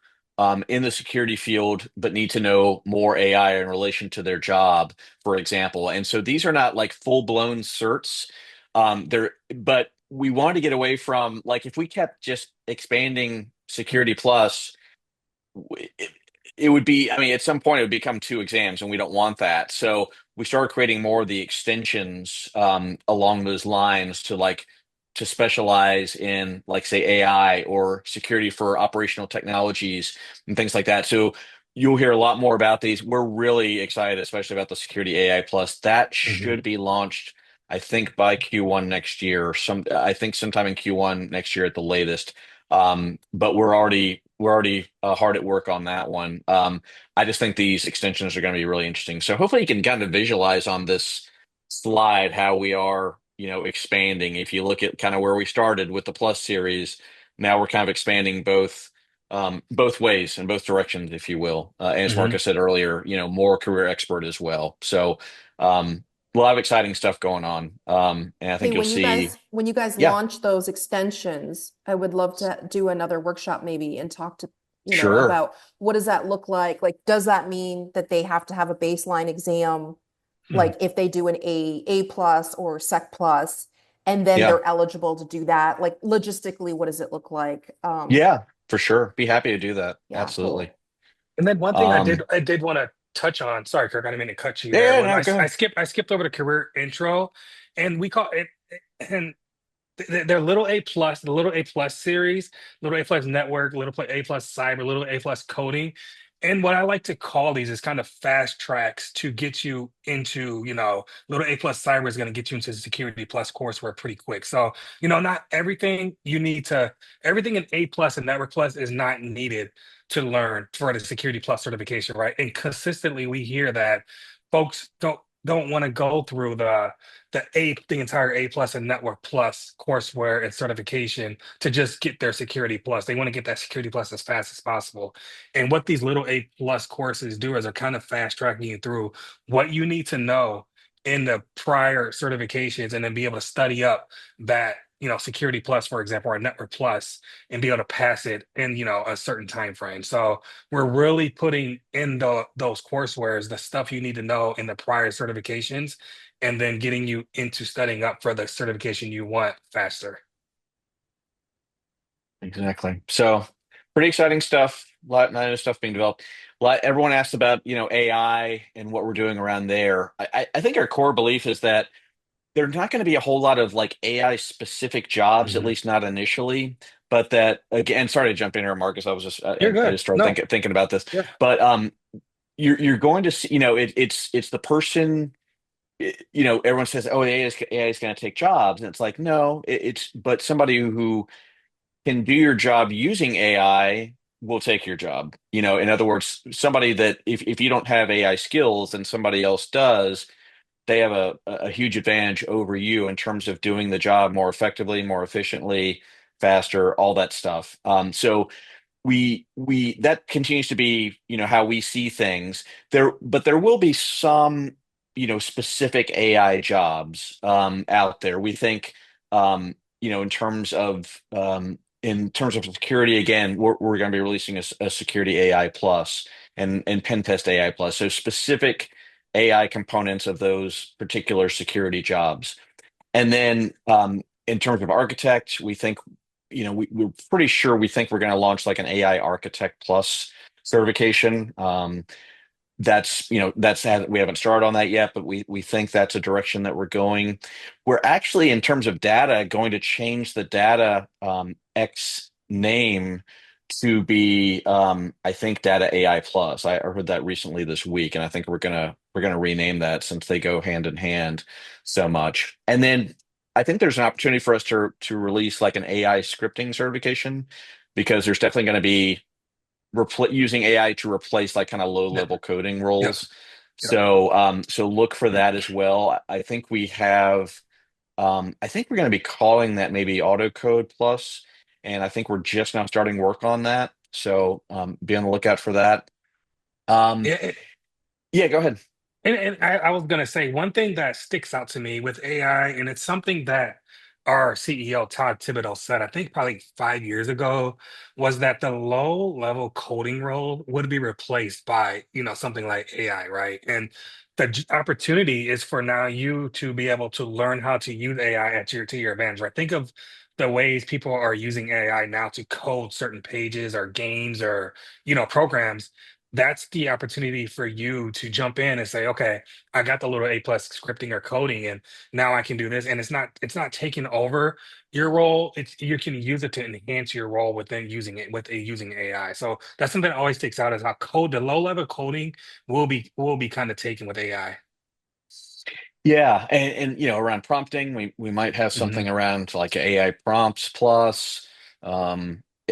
in the security field but need to know more AI in relation to their job, for example. And so these are not like full-blown certs. But we wanted to get away from like if we kept just expanding Security Plus it, it would be, I mean, at some point it would become two exams, and we don't want that. So we started creating more of the extensions along those lines to specialize in like say AI or security for operational technologies and things like that. So you'll hear a lot more about these. We're really excited, especially about the Security AI Plus. That Hmm. should be launched, I think, by Q1 next year. I think sometime in Q1 next year at the latest. But we're already hard at work on that one. I just think these extensions are going to be really interesting. So hopefully you can kind of visualize on this slide how we are, expanding. If you look at kind of where we started with the Plus series, now we're kind of expanding both ways in both directions, if you will. And as Hmm. Marcus said earlier, more career expert as well. So a lot of exciting stuff going on. And I Hey, think you'll see, when you guys yeah, launch those extensions, I would love to do another workshop maybe and talk to, sure. about what does that look like? Like, does that mean that they have to have a baseline exam, like if they do an A plus or Sec plus, and then Yeah. they're eligible to do that? Like logistically, what does it look like? Yeah, for sure. Be happy to do that. Yeah, Absolutely. cool. And then one thing Um, I did want to touch on. Sorry, Kirk, I didn't mean to cut you yeah, there. yeah, When no, go ahead. I skipped over the career intro, and we call it, and they're little A plus, the little A plus series, little A plus network, little A plus cyber, little A plus coding. And what I like to call these is kind of fast tracks to get you into, little A plus cyber is going to get you into the security plus coursework pretty quick. So, not everything you need to, everything in A plus and network plus is not needed to learn for the security plus certification, right? And consistently we hear that folks don't want to go through the entire A plus and network plus courseware and certification to just get their security plus. They want to get that security plus as fast as possible. And what these little A plus courses do is they're kind of fast tracking you through what you need to know in the prior certifications and then be able to study up that, security plus, for example, or network plus, and be able to pass it in, a certain time frame. So we're really putting in those coursewares, the stuff you need to know in the prior certifications, and then getting you into studying up for the certification you want faster. Exactly. So pretty exciting stuff. A lot of stuff being developed. Everyone asks about, AI and what we're doing around there. I think our core belief is that there's not going to be a whole lot of like AI specific jobs, at Mhm. least not initially. But that again, sorry to jump in here, Marcus. I was just You're I good. just started No. thinking about this. Yeah. But you're going to see, it's the person. Everyone says, "Oh, AI is going to take jobs," and it's like, no, it's but somebody who can do your job using AI will take your job. In other words, somebody that if you don't have AI skills and somebody else does, they have a huge advantage over you in terms of doing the job more effectively, more efficiently, faster, all that stuff. So we that continues to be how we see things there, but there will be some specific AI jobs out there. We think in terms of security, again, we're going to be releasing a security AI plus and pen test AI plus, so specific AI components of those particular security jobs. And then in terms of architect, we think, we're pretty sure we think we're going to launch like an AI Architect Plus certification. We haven't started on that yet, but we think that's a direction that we're going. We're actually, in terms of data, going to change the data X name to be, I think, Data AI Plus. I heard that recently this week, and I think we're gonna rename that since they go hand in hand so much. And then I think there's an opportunity for us to release like an AI scripting certification because there's definitely going to be using AI to replace like kind of low Yep. level coding Yep. roles. Yep. So look for that as well. I think we have. I think we're going to be calling that maybe AutoCode Plus, and I think we're just now starting work on that. So be on the lookout for that. Um, Yeah. yeah, go ahead. And I was going to say one thing that sticks out to me with AI, and it's something that our CEO, Todd Thibodeau, said, I think probably 5 years ago, was that the low level coding role would be replaced by, something like AI, right? And the opportunity is for now you to be able to learn how to use AI to your advantage, right? Think of the ways people are using AI now to code certain pages or games or, programs. that's the opportunity for you to jump in and say, okay, I got the little A plus scripting or coding, and now I can do this. And it's not taking over your role. It's you can use it to enhance your role within using it using AI. So that's something that always sticks out is how the low level coding will be kind of taken with AI. Yeah, and around prompting, we might have Hmm. something around like AI prompts plus,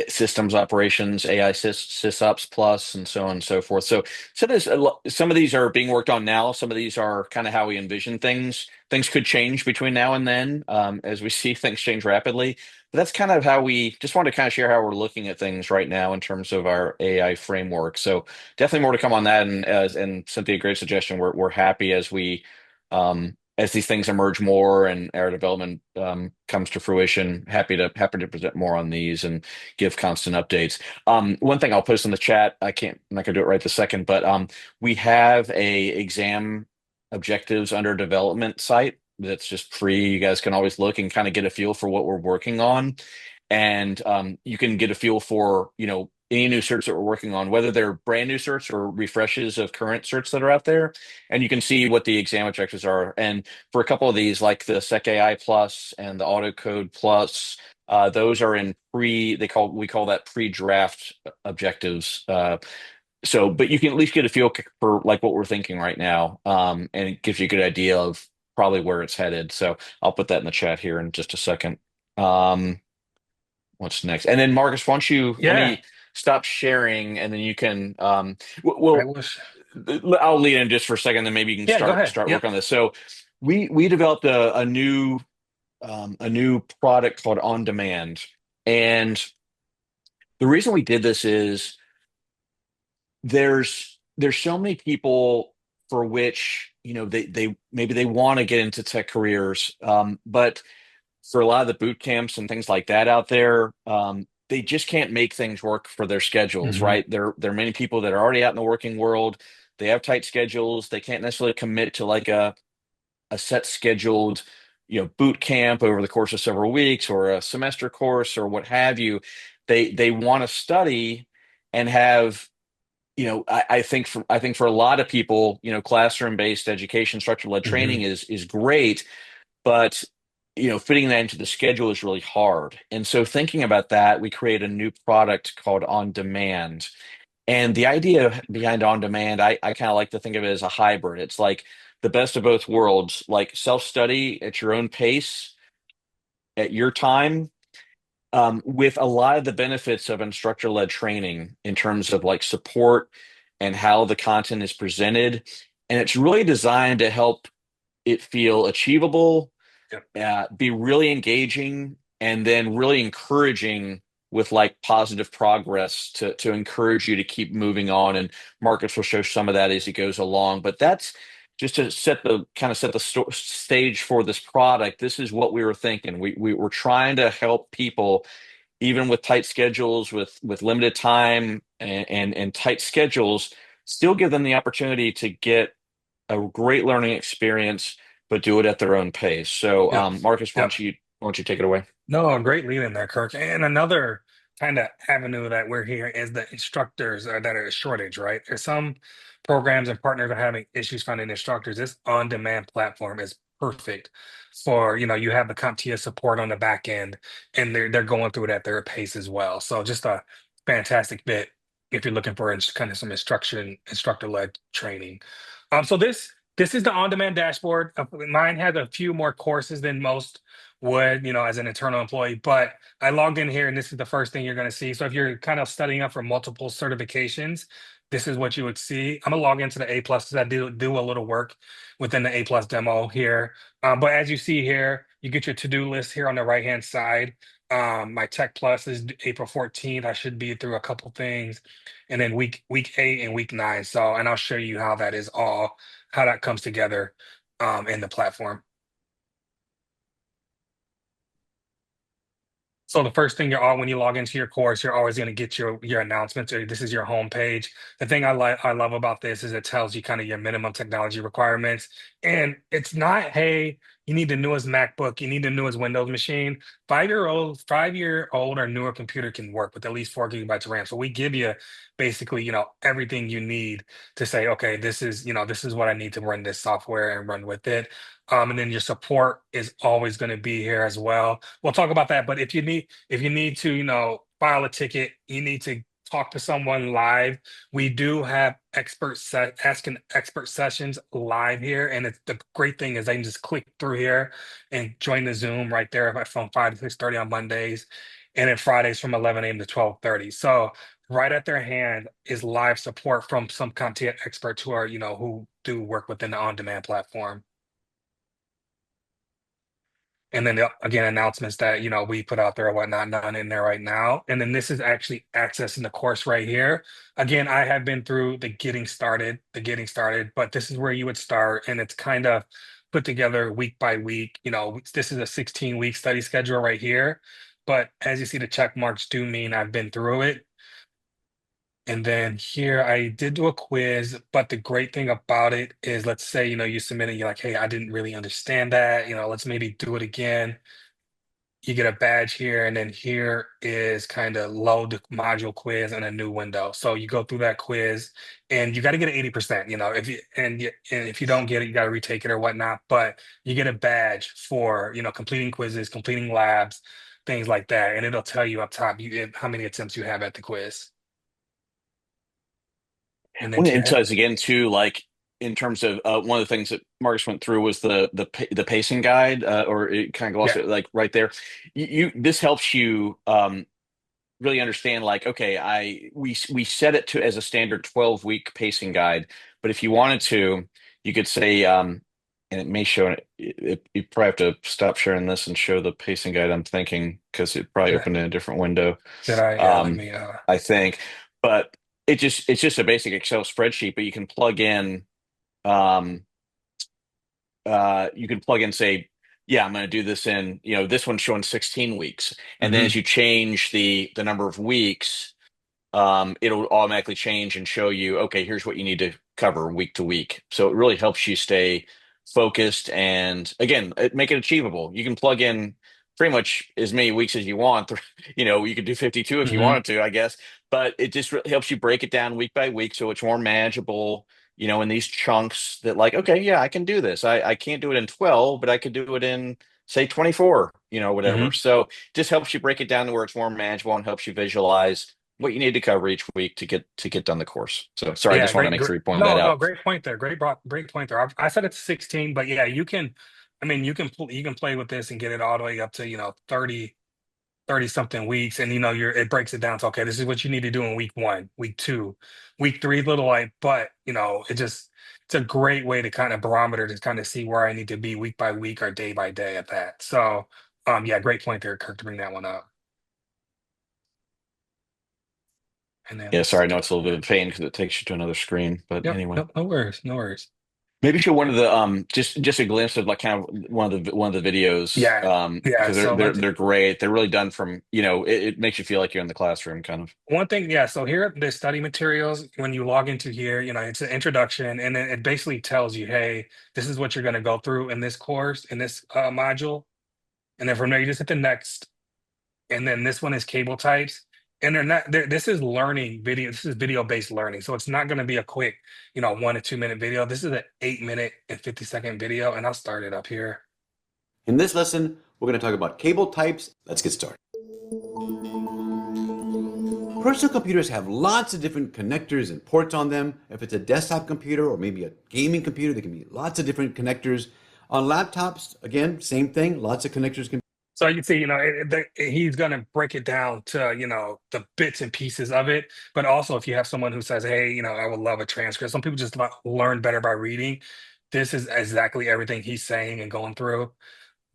systems operations, AI sysops plus, and so on and so forth. So some of these are being worked on now. Some of these are kind of how we envision things. Things could change between now and then, as we see things change rapidly. But that's kind of how we just want to kind of share how we're looking at things right now in terms of our AI framework. So definitely more to come on that. And Cynthia, great suggestion. We're happy as these things emerge more and our development comes to fruition. Happy to present more on these and give constant updates. One thing I'll post in the chat. I'm not gonna do it right this second, but we have a exam objectives under development site that's just free. You guys can always look and kind of get a feel for what we're working on. And you can get a feel for, any new certs that we're working on, whether they're brand new certs or refreshes of current certs that are out there. And you can see what the exam objectives are. And for a couple of these, like the Sec AI Plus and the Autocode Plus, those are in we call that pre-draft objectives. But you can at least get a feel for like what we're thinking right now, and it gives you a good idea of probably where it's headed. So I'll put that in the chat here in just a second. Um, what's next? And then Marcus, why don't you let Yeah, me stop sharing, and then you can I well, wish. I'll lead in just for a second, then maybe you can Yeah, go start ahead. start Yep. work on this. So we developed a new product called OnDemand, and the reason we did this is there's so many people for which they maybe they want to get into tech careers, but for a lot of the boot camps and things like that out there, they just can't make things work for their schedules, Hmm. right? There are many people that are already out in the working world. They have tight schedules. They can't necessarily commit to like a set scheduled, boot camp over the course of several weeks or a semester course or what have you. They want to study and have, I think for a lot of people, classroom-based education, structural-led training Hmm. is great, but fitting that into the schedule is really hard. And so thinking about that, we create a new product called On Demand. And the idea behind On Demand, I kind of like to think of it as a hybrid. It's like the best of both worlds, like self-study at your own pace, at your time, with a lot of the benefits of instructor-led training in terms of like support and how the content is presented. And it's really designed to help it feel achievable, Yep. be really engaging, and then really encouraging with like positive progress to encourage you to keep moving on. And Marcus will show some of that as he goes along. But that's just to set the stage for this product. This is what we were thinking. We were trying to help people even with tight schedules, with limited time and tight schedules, still give them the opportunity to get a great learning experience, but do it at their own pace. So, Yep. Marcus, why Yep. don't you take it away? No, a great lead in there, Kirk. And another kind of avenue that we're here is the instructors that are a shortage, right? There's some programs and partners are having issues finding instructors. This on-demand platform is perfect for, you have the CompTIA support on the back end, and they're going through it at their pace as well. So just a fantastic fit if you're looking for kind of some instructor-led training. So this is the on-demand dashboard. Mine has a few more courses than most would, as an internal employee. But I logged in here and this is the first thing you're going to see. So if you're kind of studying up for multiple certifications, this is what you would see. I'm gonna log into the A plus because I do a little work within the A plus demo here. But as you see here, you get your to-do list here on the right-hand side. My Tech Plus is April 14th. I should be through a couple things. And then week 8 and week 9. So, and I'll show you how that comes together in the platform. So the first thing when you log into your course, you're always going to get your announcements, or this is your home page. The thing I love about this is it tells you kind of your minimum technology requirements. And it's not, hey, you need the newest MacBook, you need the newest Windows machine. 5-year old or newer computer can work with at least 4 GB of RAM. So we give you basically, everything you need to say, okay, this is what I need to run this software and run with it. And then your support is always going to be here as well. We'll talk about that. But if you need to, file a ticket, you need to talk to someone live. We do have asking expert sessions live here. And the great thing is they can just click through here and join the Zoom right there from 5 to 6:30 on Mondays. And then Fridays from 11 a.m. to 12:30. So right at their hand is live support from some content experts who are, who do work within the on-demand platform. And then again, announcements that we put out there or whatnot, none in there right now. And then this is actually accessing the course right here. Again, I have been through the getting started, but this is where you would start, and it's kind of put together week by week. This is a 16-week study schedule right here. But as you see, the check marks do mean I've been through it. And then here I did do a quiz, but the great thing about it is, let's say, you submit it, you're like, hey, I didn't really understand that. Let's maybe do it again. You get a badge here, and then here is kind of load the module quiz in a new window. So you go through that quiz, and you got to get an 80%. And if you don't get it, you got to retake it or whatnot. But you get a badge for completing quizzes, completing labs, things like that, and it'll tell you up top how many attempts you have at the quiz. And then When to it your does again too, like in terms of one of the things that Marcus went through was the pacing guide, or it kind of yeah. glossed it like right there. This helps you really understand, like, okay, we set it to as a standard 12-week pacing guide, but if you wanted to, you could say, and it may show you probably have to stop sharing this and show the pacing guide, I'm thinking, because it probably Did I, opened in a different window. did I yeah, let Um, me I think, but it's just a basic Excel spreadsheet, but you can plug in, um, you can plug in, say, yeah, I'm going to do this in, this one's showing 16 weeks. And then hmm as you change the number of weeks, it'll automatically change and show you, okay, here's what you need to cover week to week. So it really helps you stay focused and, again, make it achievable. You can plug in pretty much as many weeks as you want. You could do 52 if you hmm wanted to, I guess, but it just really helps you break it down week by week so it's more manageable, in these chunks that, like, okay, yeah, I can do this. I can't do it in 12, but I could do it in, say, 24, whatever. hmm So just helps you break it down to where it's more manageable and helps you visualize what you need to cover each week to get done the course. So sorry, I Yeah, just want to great, make great. sure you pointed that No, no, out. great point there. Great point there. I said it's 16, but yeah, you can. I mean, you can play with this and get it all the way up to 30 something weeks, and it breaks it down to, okay, this is what you need to do in week 1, week 2, week 3, little light, but it's a great way to kind of barometer to kind of see where I need to be week by week or day by day at that. So, yeah, great point there, Kirk, to bring that one up. And then Yeah, let's sorry, I know get it's a little bit of a pain because it takes you to another screen. But Yep, anyway, nope, no worries, no worries. maybe show one of the just a glimpse of, like, kind of one of the videos, Yeah, yeah. because So they're great. They're really done from, it makes you feel like you're in the classroom kind of. one thing, yeah. So here are the study materials. When you log into here, it's an introduction, and then it basically tells you, hey, this is what you're going to go through in this course, in this module. And then from there, you just hit the next. And then this one is cable types. And this is learning video. This is video-based learning. So it's not going to be a quick, 1 to 2 minute video. This is an 8 minute and 50-second video. And I'll start it up here. In this lesson, we're going to talk about cable types. Let's get started. Personal computers have lots of different connectors and ports on them. If it's a desktop computer or maybe a gaming computer, there can be lots of different connectors. On laptops, again, same thing, lots of connectors can. So you see, he's going to break it down to, the bits and pieces of it. But also, if you have someone who says, hey, I would love a transcript. Some people just learn better by reading. This is exactly everything he's saying and going through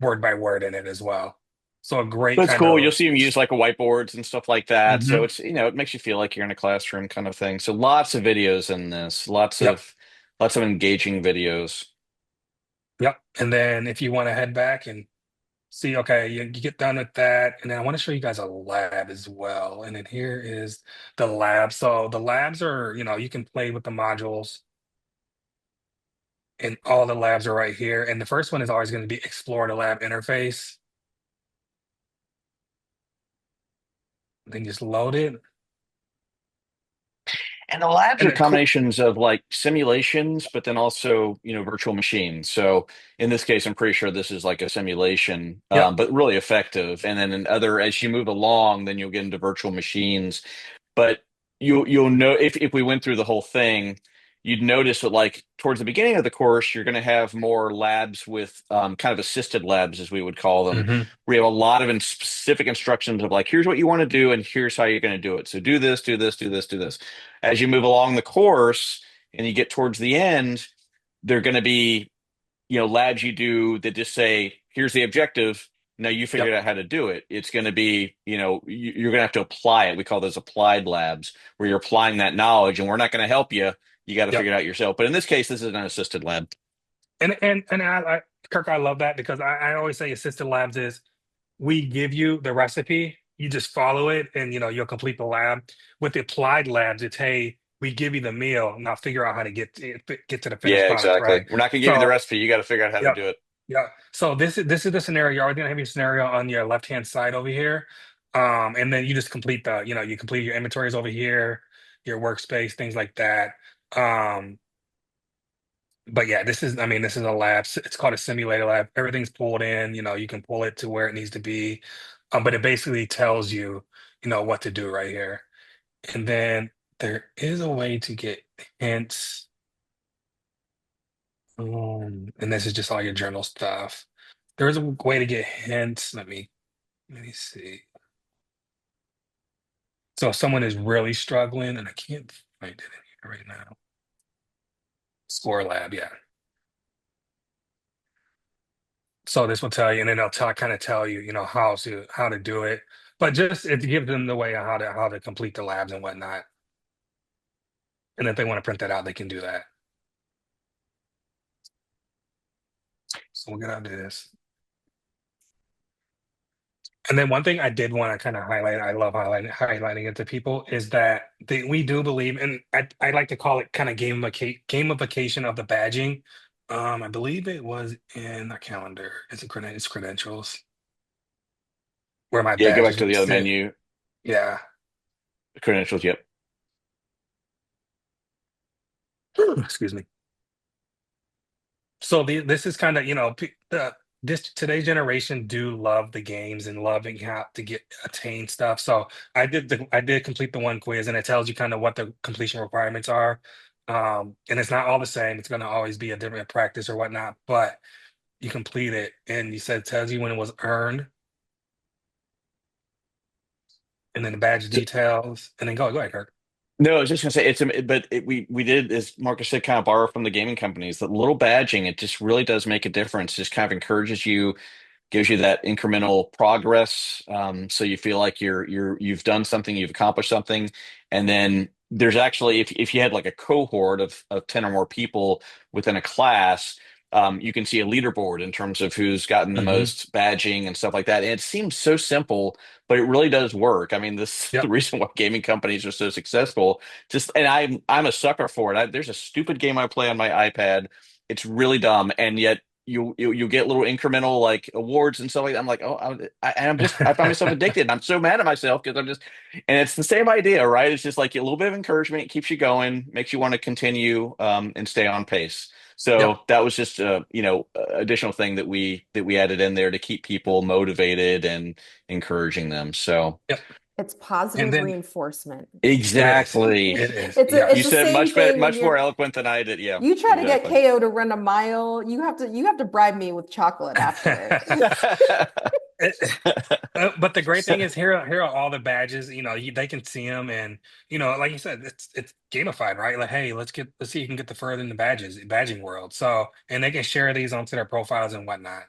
word by word in it as well. So a great But it's kind cool. You'll of, see them use like whiteboards and stuff like that. So Mhm. it's, it makes you feel like you're in a classroom kind of thing. So lots of videos in this, Yep, lots of engaging videos. yep. And then if you want to head back and see, okay, you get done with that. And then I want to show you guys a lab as well. And then here is the lab. So the labs are, you can play with the modules and all the labs are right here. And the first one is always going to be explore the lab interface. Then just load it. And the labs And are the cool, combinations of like simulations, but then also, virtual machines. So in this case, I'm pretty sure this is like a simulation, yep. but really effective. And then in other, as you move along, then you'll get into virtual machines. But you'll know if we went through the whole thing, you'd notice that like towards the beginning of the course, you're going to have more labs with kind of assisted labs, as we would call them. Hmm. We have a lot of specific instructions of like, here's what you want to do, and here's how you're going to do it. So do this, do this, do this, do this. As you move along the course and you get towards the end, they're going to be, labs you do that just say, here's the objective. Now you Yep. figured out how to do it. It's going to be, you're going to have to apply it. We call those applied labs where you're applying that knowledge and we're not going to help you. You got to Yep. figure it out yourself. But in this case, this is an assisted lab. And Kirk, I love that because I always say assisted labs is we give you the recipe, you just follow it, and you'll complete the lab. With the applied labs, it's hey, we give you the meal, now figure out how to get to the finished Yeah, product, right? exactly. We're not going to give you the So, recipe. You got to figure out how to yep, do it. yeah. So this is the scenario. You're always gonna have your scenario on your left hand side over here, and then you just complete you complete your inventories over here, your workspace, things like that. Um, but yeah, this is a lab. It's called a simulator lab. Everything's pulled in, you can pull it to where it needs to be. But it basically tells you, what to do right here. And then there is a way to get hints. And this is just all your journal stuff. There is a way to get hints. Let me see. So if someone is really struggling, and I can't find it in here right now. Score lab, yeah. So this will tell you, and then they'll kind of tell you, how to do it. But just it gives them the way on how to complete the labs and whatnot. And if they want to print that out, they can do that. So we'll get out of this. And then one thing I did want to kind of highlight, I love highlighting it to people, is that we do believe, and I like to call it kind of gamification of the badging. I believe it was in the calendar. It's credentials where my Yeah, go back badges to the would other sit. menu, Yeah. credentials. Yep. Excuse me. So this is kind of this today's generation do love the games and loving how to get attain stuff. So I did complete the one quiz and it tells you kind of what the completion requirements are. And it's not all the same. It's going to always be a different practice or whatnot, but you complete it and you said it tells you when it was earned and then the badge details and then go ahead, Kirk. No, I was just gonna say we did, as Marcus said, kind of borrow from the gaming companies. That little badging, it just really does make a difference. Just kind of encourages you, gives you that incremental progress. So you feel like you've done something, you've accomplished something, and then there's actually, if you had like a cohort of 10 or more people within a class, you can see a leaderboard in terms of who's gotten the Hmm. most badging and stuff like that. And it seems so simple, but it really does work. I mean, this the Yep. reason why gaming companies are so successful. Just and I'm a sucker for it. There's a stupid game I play on my iPad. It's really dumb, and yet you get little incremental like awards and stuff like that. I'm like, oh, I find myself addicted. I'm so mad at myself because and it's the same idea, right? It's just like a little bit of encouragement, it keeps you going, makes you want to continue, and stay on pace. Yep. So that was just additional thing that we added in there to keep people motivated and encouraging them. So Yep. It's And positive then reinforcement. it is. exactly, It is. you It's the Yes. said same much better, thing when much more you're eloquent than I did. Yeah, you try to get exactly. KO to run a mile, you have to bribe me with chocolate after it. But the great thing is here are all the badges. They can see them, and like you said, it's gamified, right? Like, hey, let's see if you can get the further in the badging world. So, and they can share these onto their profiles and whatnot.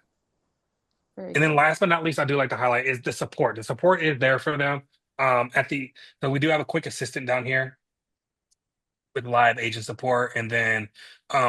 Very And then cool. last but not least, I do like to highlight is the support. The support is there for them. So we do have a quick assistant down here. with live agent support. And then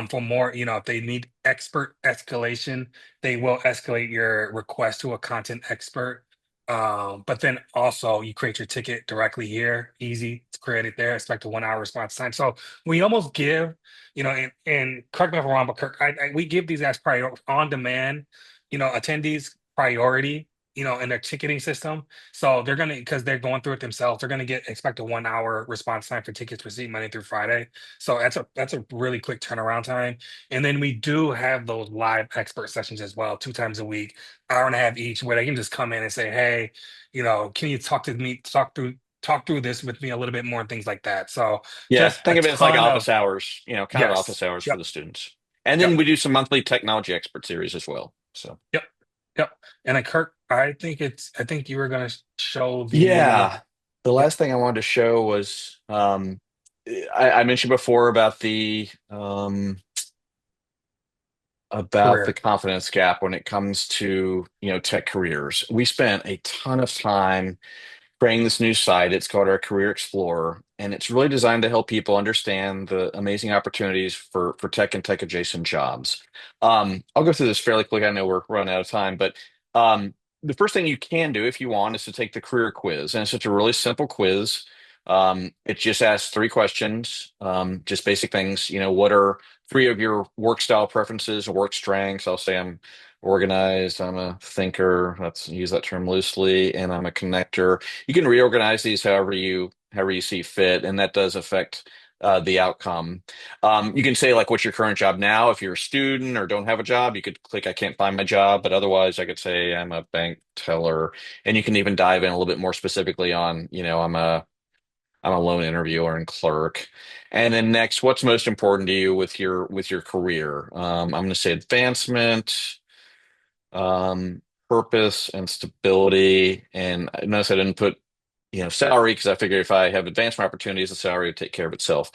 for more, if they need expert escalation, they will escalate your request to a content expert. But then also you create your ticket directly here, easy to create it there, expect a 1 hour response time. So we almost give, and correct me if I'm wrong, but Kirk, we give these as prior on demand, attendees priority, in their ticketing system. So they're gonna, because they're going through it themselves, they're gonna expect a 1 hour response time for tickets received Monday through Friday. So that's a really quick turnaround time. And then we do have those live expert sessions as well, 2 times a week, hour and a half each, where they can just come in and say, hey, can you talk through this with me a little bit more and things like that. So Yeah, just a think of it as like ton office of hours, kind of office yes. hours for Yep. the students. And then Yep. we do some monthly technology expert series as well. So Yep. Yep. And then Kirk, I think you were gonna show the yeah, the yep, last thing I wanted to show was I mentioned before about the career. confidence gap when it comes to tech careers. We spent a ton of time creating this new site. It's called our Career Explorer, and it's really designed to help people understand the amazing opportunities for tech and tech adjacent jobs. I'll go through this fairly quick. I know we're running out of time, but um, the first thing you can do if you want is to take the career quiz, and it's just a really simple quiz. It just asks 3 questions, just basic things. What are 3 of your work style preferences or work strengths? I'll say I'm organized, I'm a thinker, let's use that term loosely, and I'm a connector. You can reorganize these however you see fit, and that does affect the outcome. You can say like, what's your current job now? If you're a student or don't have a job, you could click I can't find my job, but otherwise I could say I'm a bank teller, and you can even dive in a little bit more specifically on, I'm a loan interviewer and clerk. And then next, what's most important to you with your career? I'm going to say advancement, purpose and stability. And notice I didn't put, salary because I figure if I have advancement opportunities, the salary would take care of itself.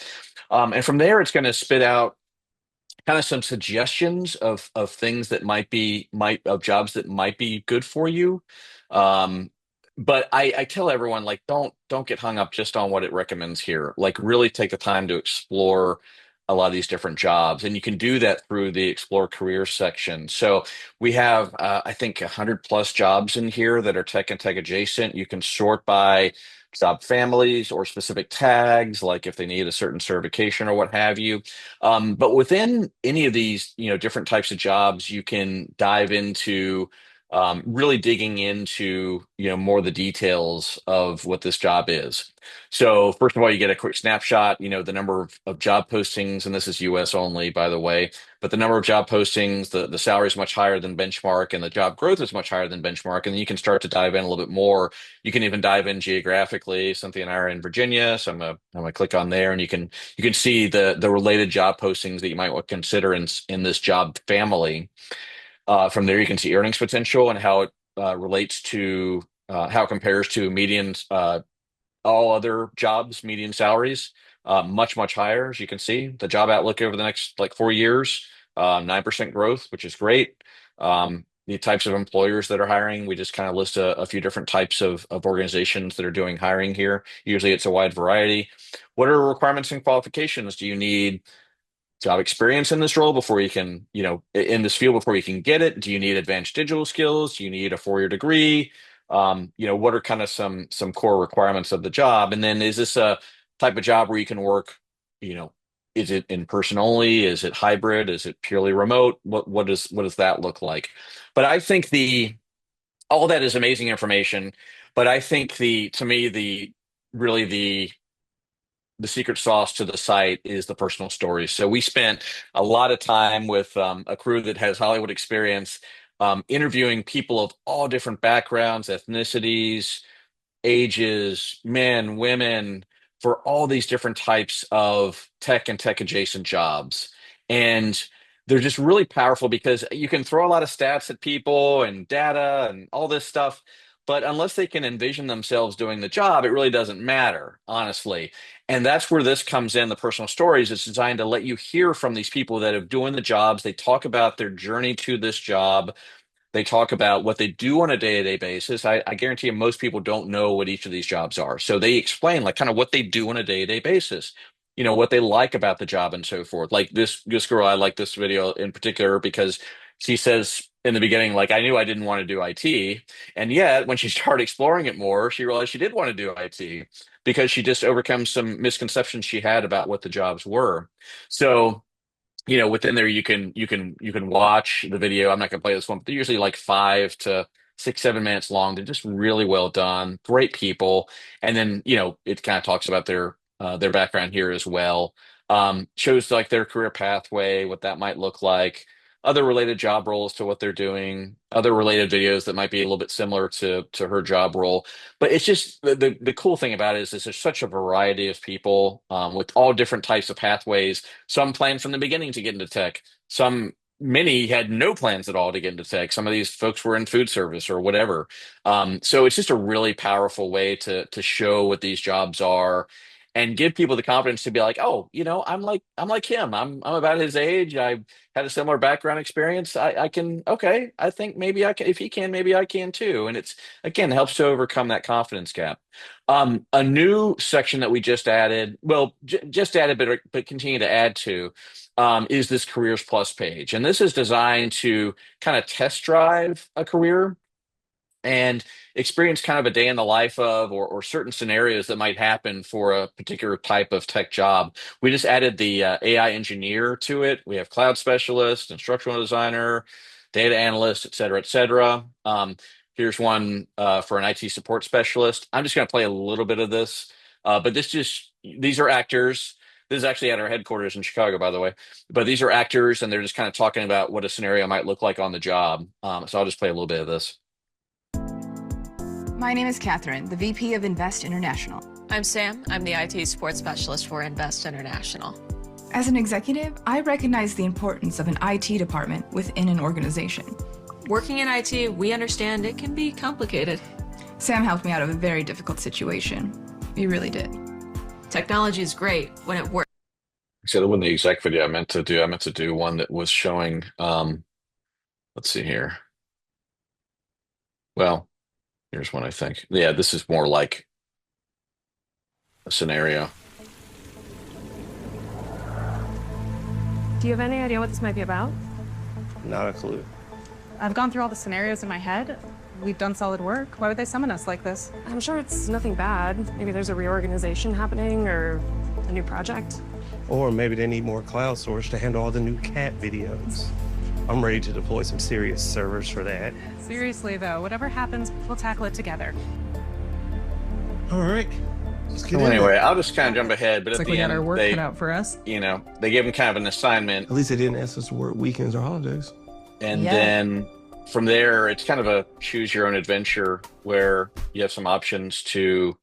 And from there, it's going to spit out kind of some suggestions of things that might of jobs that might be good for you. Um, but I tell everyone like don't get hung up just on what it recommends here. Like really take the time to explore a lot of these different jobs, and you can do that through the Explore Career section. So we have I think 100+ jobs in here that are tech and tech adjacent. You can sort by job families or specific tags, like if they need a certain certification or what have you. But within any of these, different types of jobs, you can dive into really digging into, more of the details of what this job is. So first of all, you get a quick snapshot, the number of job postings, and this is US only, by the way, but the number of job postings, the salary is much higher than benchmark, and the job growth is much higher than benchmark. And then you can start to dive in a little bit more. You can even dive in geographically. Cynthia and I are in Virginia, so I'm gonna click on there, and you can see the related job postings that you might want to consider in this job family. From there, you can see earnings potential and how it relates to how it compares to median all other jobs, median salaries, much, much higher, as you can see. The job outlook over the next like 4 years, 9% growth, which is great. The types of employers that are hiring, we just kind of list a few different types of organizations that are doing hiring here. Usually it's a wide variety. What are requirements and qualifications? Do you need job experience in this role before you can, in this field before you can get it? Do you need advanced digital skills? Do you need a 4-year degree? What are kind of some core requirements of the job? And then is this a type of job where you can work, you know, is it in person only? Is it hybrid? Is it purely remote? What does that look like? But I think the all that is amazing information. But I think to me, really the secret sauce to the site is the personal stories. So we spent a lot of time with a crew that has Hollywood experience, interviewing people of all different backgrounds, ethnicities, ages, men, women, for all these different types of tech and tech adjacent jobs. And they're just really powerful because you can throw a lot of stats at people and data and all this stuff. But unless they can envision themselves doing the job, it really doesn't matter, honestly. And that's where this comes in, the personal stories. It's designed to let you hear from these people that have doing the jobs. They talk about their journey to this job. They talk about what they do on a day-to-day basis. I guarantee you most people don't know what each of these jobs are. So they explain like kind of what they do on a day-to-day basis. what they like about the job and so forth. Like this girl, I like this video in particular because she says in the beginning, like, I knew I didn't want to do IT. And yet when she started exploring it more, she realized she did want to do IT because she just overcome some misconceptions she had about what the jobs were. So within there you can watch the video. I'm not gonna play this one, but they're usually like 5 to 6, 7 minutes long. They're just really well done, great people. And then, it kind of talks about their background here as well. Shows like their career pathway, what that might look like, other related job roles to what they're doing, other related videos that might be a little bit similar to her job role. But it's just the cool thing about it is there's such a variety of people with all different types of pathways. Some planned from the beginning to get into tech. Many had no plans at all to get into tech. Some of these folks were in food service or whatever. So it's just a really powerful way to show what these jobs are and give people the confidence to be like, oh, I'm like him. I'm about his age. I had a similar background experience. I can, okay, I think maybe I can, if he can, maybe I can too. And it's, again, helps to overcome that confidence gap. A new section that we just added, well, just added, but continue to add to, is this Careers Plus page. And this is designed to kind of test drive a career and experience kind of a day in the life of or certain scenarios that might happen for a particular type of tech job. We just added the AI engineer to it. We have cloud specialist, instructional designer, data analyst, et cetera, et cetera. Here's one for an IT support specialist. I'm just going to play a little bit of this, but these are actors. This is actually at our headquarters in Chicago, by the way. But these are actors, and they're just kind of talking about what a scenario might look like on the job. So I'll just play a little bit of this. My name is Catherine, the VP of Invest International. I'm Sam. I'm the IT support specialist for Invest International. As an executive, I recognize the importance of an IT department within an organization. Working in IT, we understand it can be complicated. Sam helped me out of a very difficult situation. He really did. Technology is great when it works. So that wasn't the exec video I meant to do. I meant to do one that was showing, let's see here. Well, here's one I think. Yeah, this is more like a scenario. Do you have any idea what this might be about? Not a clue. I've gone through all the scenarios in my head. We've done solid work. Why would they summon us like this? I'm sure it's nothing bad. Maybe there's a reorganization happening or a new project. Or maybe they need more cloud storage to handle all the new cat videos. I'm ready to deploy some serious servers for that. Seriously, though, whatever happens, we'll tackle it together. All right. Let's get Well, in anyway, there. I'll just kind of jump ahead, but It's at like we the got end, our work they, cut out for us. they gave him kind of an assignment, At least they didn't ask us to work weekends or holidays. and Yeah. then from there, it's kind of a choose your own adventure where you have some options to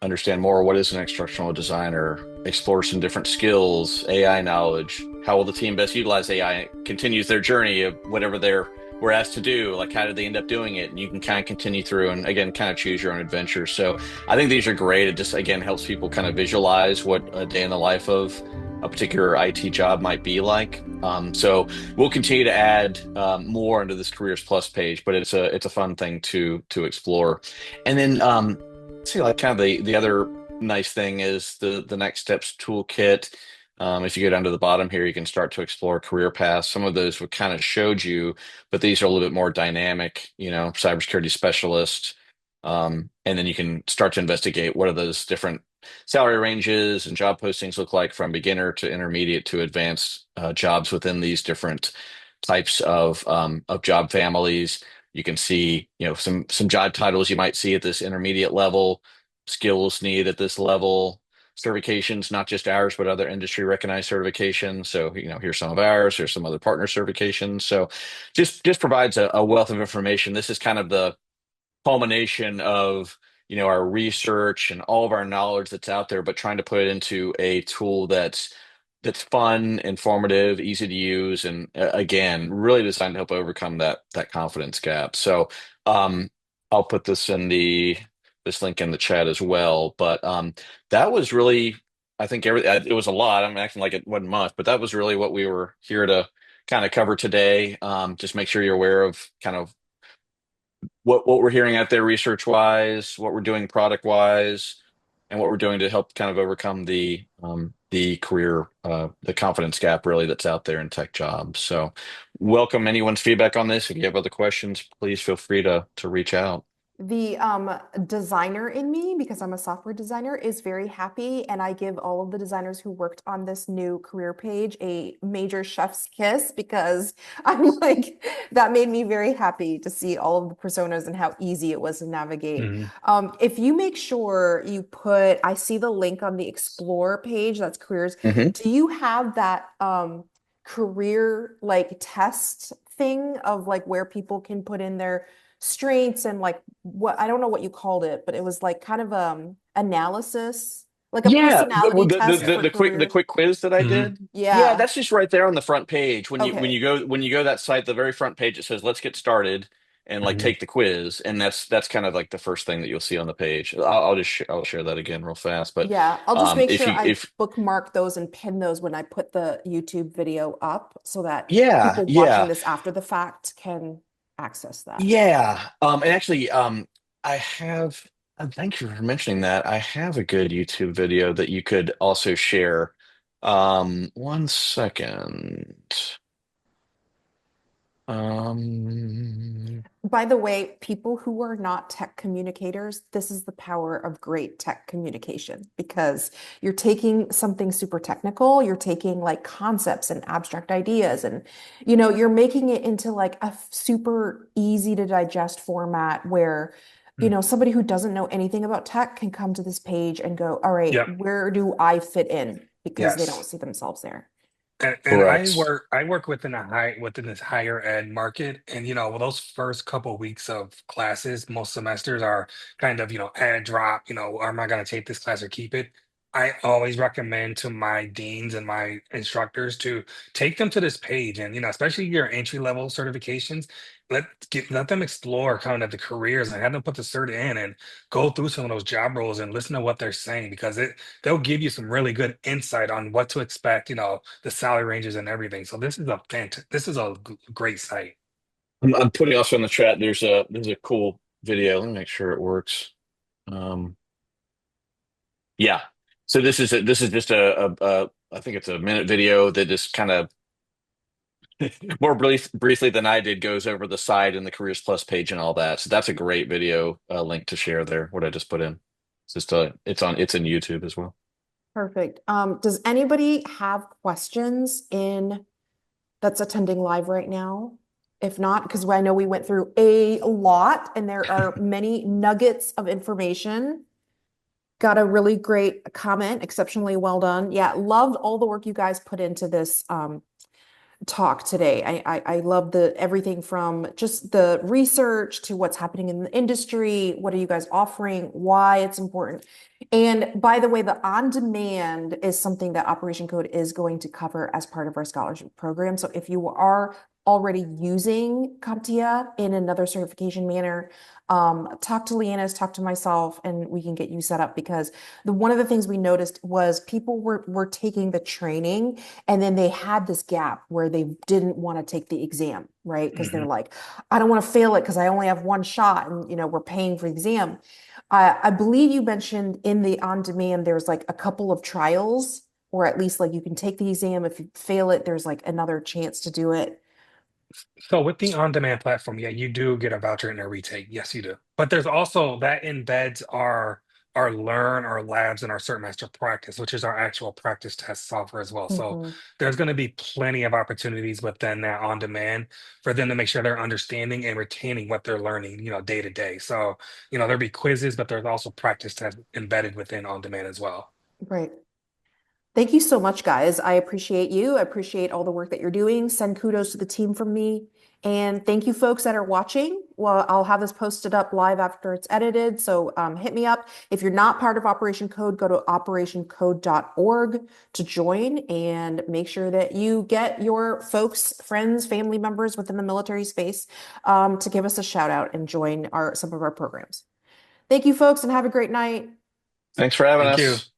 understand more what is an instructional designer, explore some different skills, AI knowledge, how will the team best utilize AI, continues their journey of whatever we're asked to do, like how did they end up doing it, and you can kind of continue through and again kind of choose your own adventure. So I think these are great. It just again helps people kind of visualize what a day in the life of a particular IT job might be like. So we'll continue to add more into this Careers Plus page, but it's a fun thing to explore. And then see, like kind of the other nice thing is the next steps toolkit. If you go down to the bottom here, you can start to explore career paths. Some of those we kind of showed you, but these are a little bit more dynamic, cybersecurity specialist. And then you can start to investigate what are those different salary ranges and job postings look like from beginner to intermediate to advanced jobs within these different types of job families. You can see, some job titles you might see at this intermediate level, skills needed at this level, certifications, not just ours, but other industry recognized certifications. So, here's some of ours, here's some other partner certifications. So just provides a wealth of information. This is kind of the culmination of, our research and all of our knowledge that's out there, but trying to put it into a tool that's fun, informative, easy to use, and again, really designed to help overcome that confidence gap. So I'll put this link in the chat as well. But that was really, I think it was a lot. I'm acting like it wasn't much, but that was really what we were here to kind of cover today. Just make sure you're aware of kind of what we're hearing out there research wise, what we're doing product wise, and what we're doing to help kind of overcome the career the confidence gap really that's out there in tech jobs. So welcome anyone's feedback on this. If you have other questions, please feel free to reach out. The designer in me, because I'm a software designer, is very happy, and I give all of the designers who worked on this new career page a major chef's kiss because I'm like, that made me very happy to see all of the personas and how easy it was to navigate. If you make sure you put, I see the link on the Explore page, that's careers. Mhm. Do you have that career like test thing of like where people can put in their strengths and like what I don't know what you called it, but it was like kind of analysis, like a Yeah, personality the, test for the careers. quick quiz that I did. Yeah, Yeah. that's just right there on the front page. Okay. When you go to that site, the very front page it says "Let's get started" and like take the quiz, and that's kind of like the first thing that you'll see on the page. I'll share that again real fast. But Yeah, I'll just make if sure you I if bookmark those and pin those when I put the YouTube video up so that yeah people watching yeah this after the fact can access that. yeah and actually I have. Thank you for mentioning that. I have a good YouTube video that you could also share. One second. Um, By the way, people who are not tech communicators, this is the power of great tech communication because you're taking something super technical, you're taking like concepts and abstract ideas, and you're making it into like a super easy to digest format where, somebody who doesn't know anything about tech can come to this page and go, all right, Yep. where do I fit in? Because they don't Yes. see themselves there. And correct. I work within this higher ed market, and those first couple weeks of classes, most semesters are kind of add drop. Am I going to take this class or keep it? I always recommend to my deans and my instructors to take them to this page, and especially your entry level certifications. Let them explore kind of the careers and have them put the cert in and go through some of those job roles and listen to what they're saying because they'll give you some really good insight on what to expect, the salary ranges and everything. So this is a great site. I'm putting also in the chat. There's a cool video. Let me make sure it works. Um, yeah. So this is just a I think it's a minute video that just kind of more briefly than I did goes over the site and the Careers Plus page and all that. So that's a great video link to share there. What I just put in. It's just it's in YouTube as well. Perfect. Does anybody have questions in that's attending live right now? If not, because I know we went through a lot and there are many nuggets of information. Got a really great comment, exceptionally well done. Yeah, loved all the work you guys put into this talk today. I love the everything from just the research to what's happening in the industry. What are you guys offering? Why it's important. And by the way, the on-demand is something that Operation Code is going to cover as part of our scholarship program. So if you are already using CompTIA in another certification manner, talk to Leanna's, talk to myself, and we can get you set up because one of the things we noticed was people were taking the training and then they had this gap where they didn't want to take the exam, right? Because they're like, I don't want to fail it because I only have one shot and we're paying for the exam. I believe you mentioned in the on-demand, there's like a couple of trials, or at least like you can take the exam. If you fail it, there's like another chance to do it. So with the on-demand platform, yeah, you do get a voucher and a retake. Yes, you do. But there's also that embeds our Learn, our labs, and our CertMaster practice, which is our actual practice test software as well. So Mhm. there's going to be plenty of opportunities within that on-demand for them to make sure they're understanding and retaining what they're learning, day to day. So, there'll be quizzes, but there's also practice tests embedded within on-demand as well. Right. Thank you so much, guys. I appreciate you. I appreciate all the work that you're doing. Send kudos to the team from me. And thank you, folks that are watching. Well, I'll have this posted up live after it's edited. So hit me up. If you're not part of Operation Code, go to operationcode.org to join and make sure that you get your folks, friends, family members within the military space to give us a shout out and join some of our programs. Thank you, folks, and have a great night. Thanks for having Thank you. us.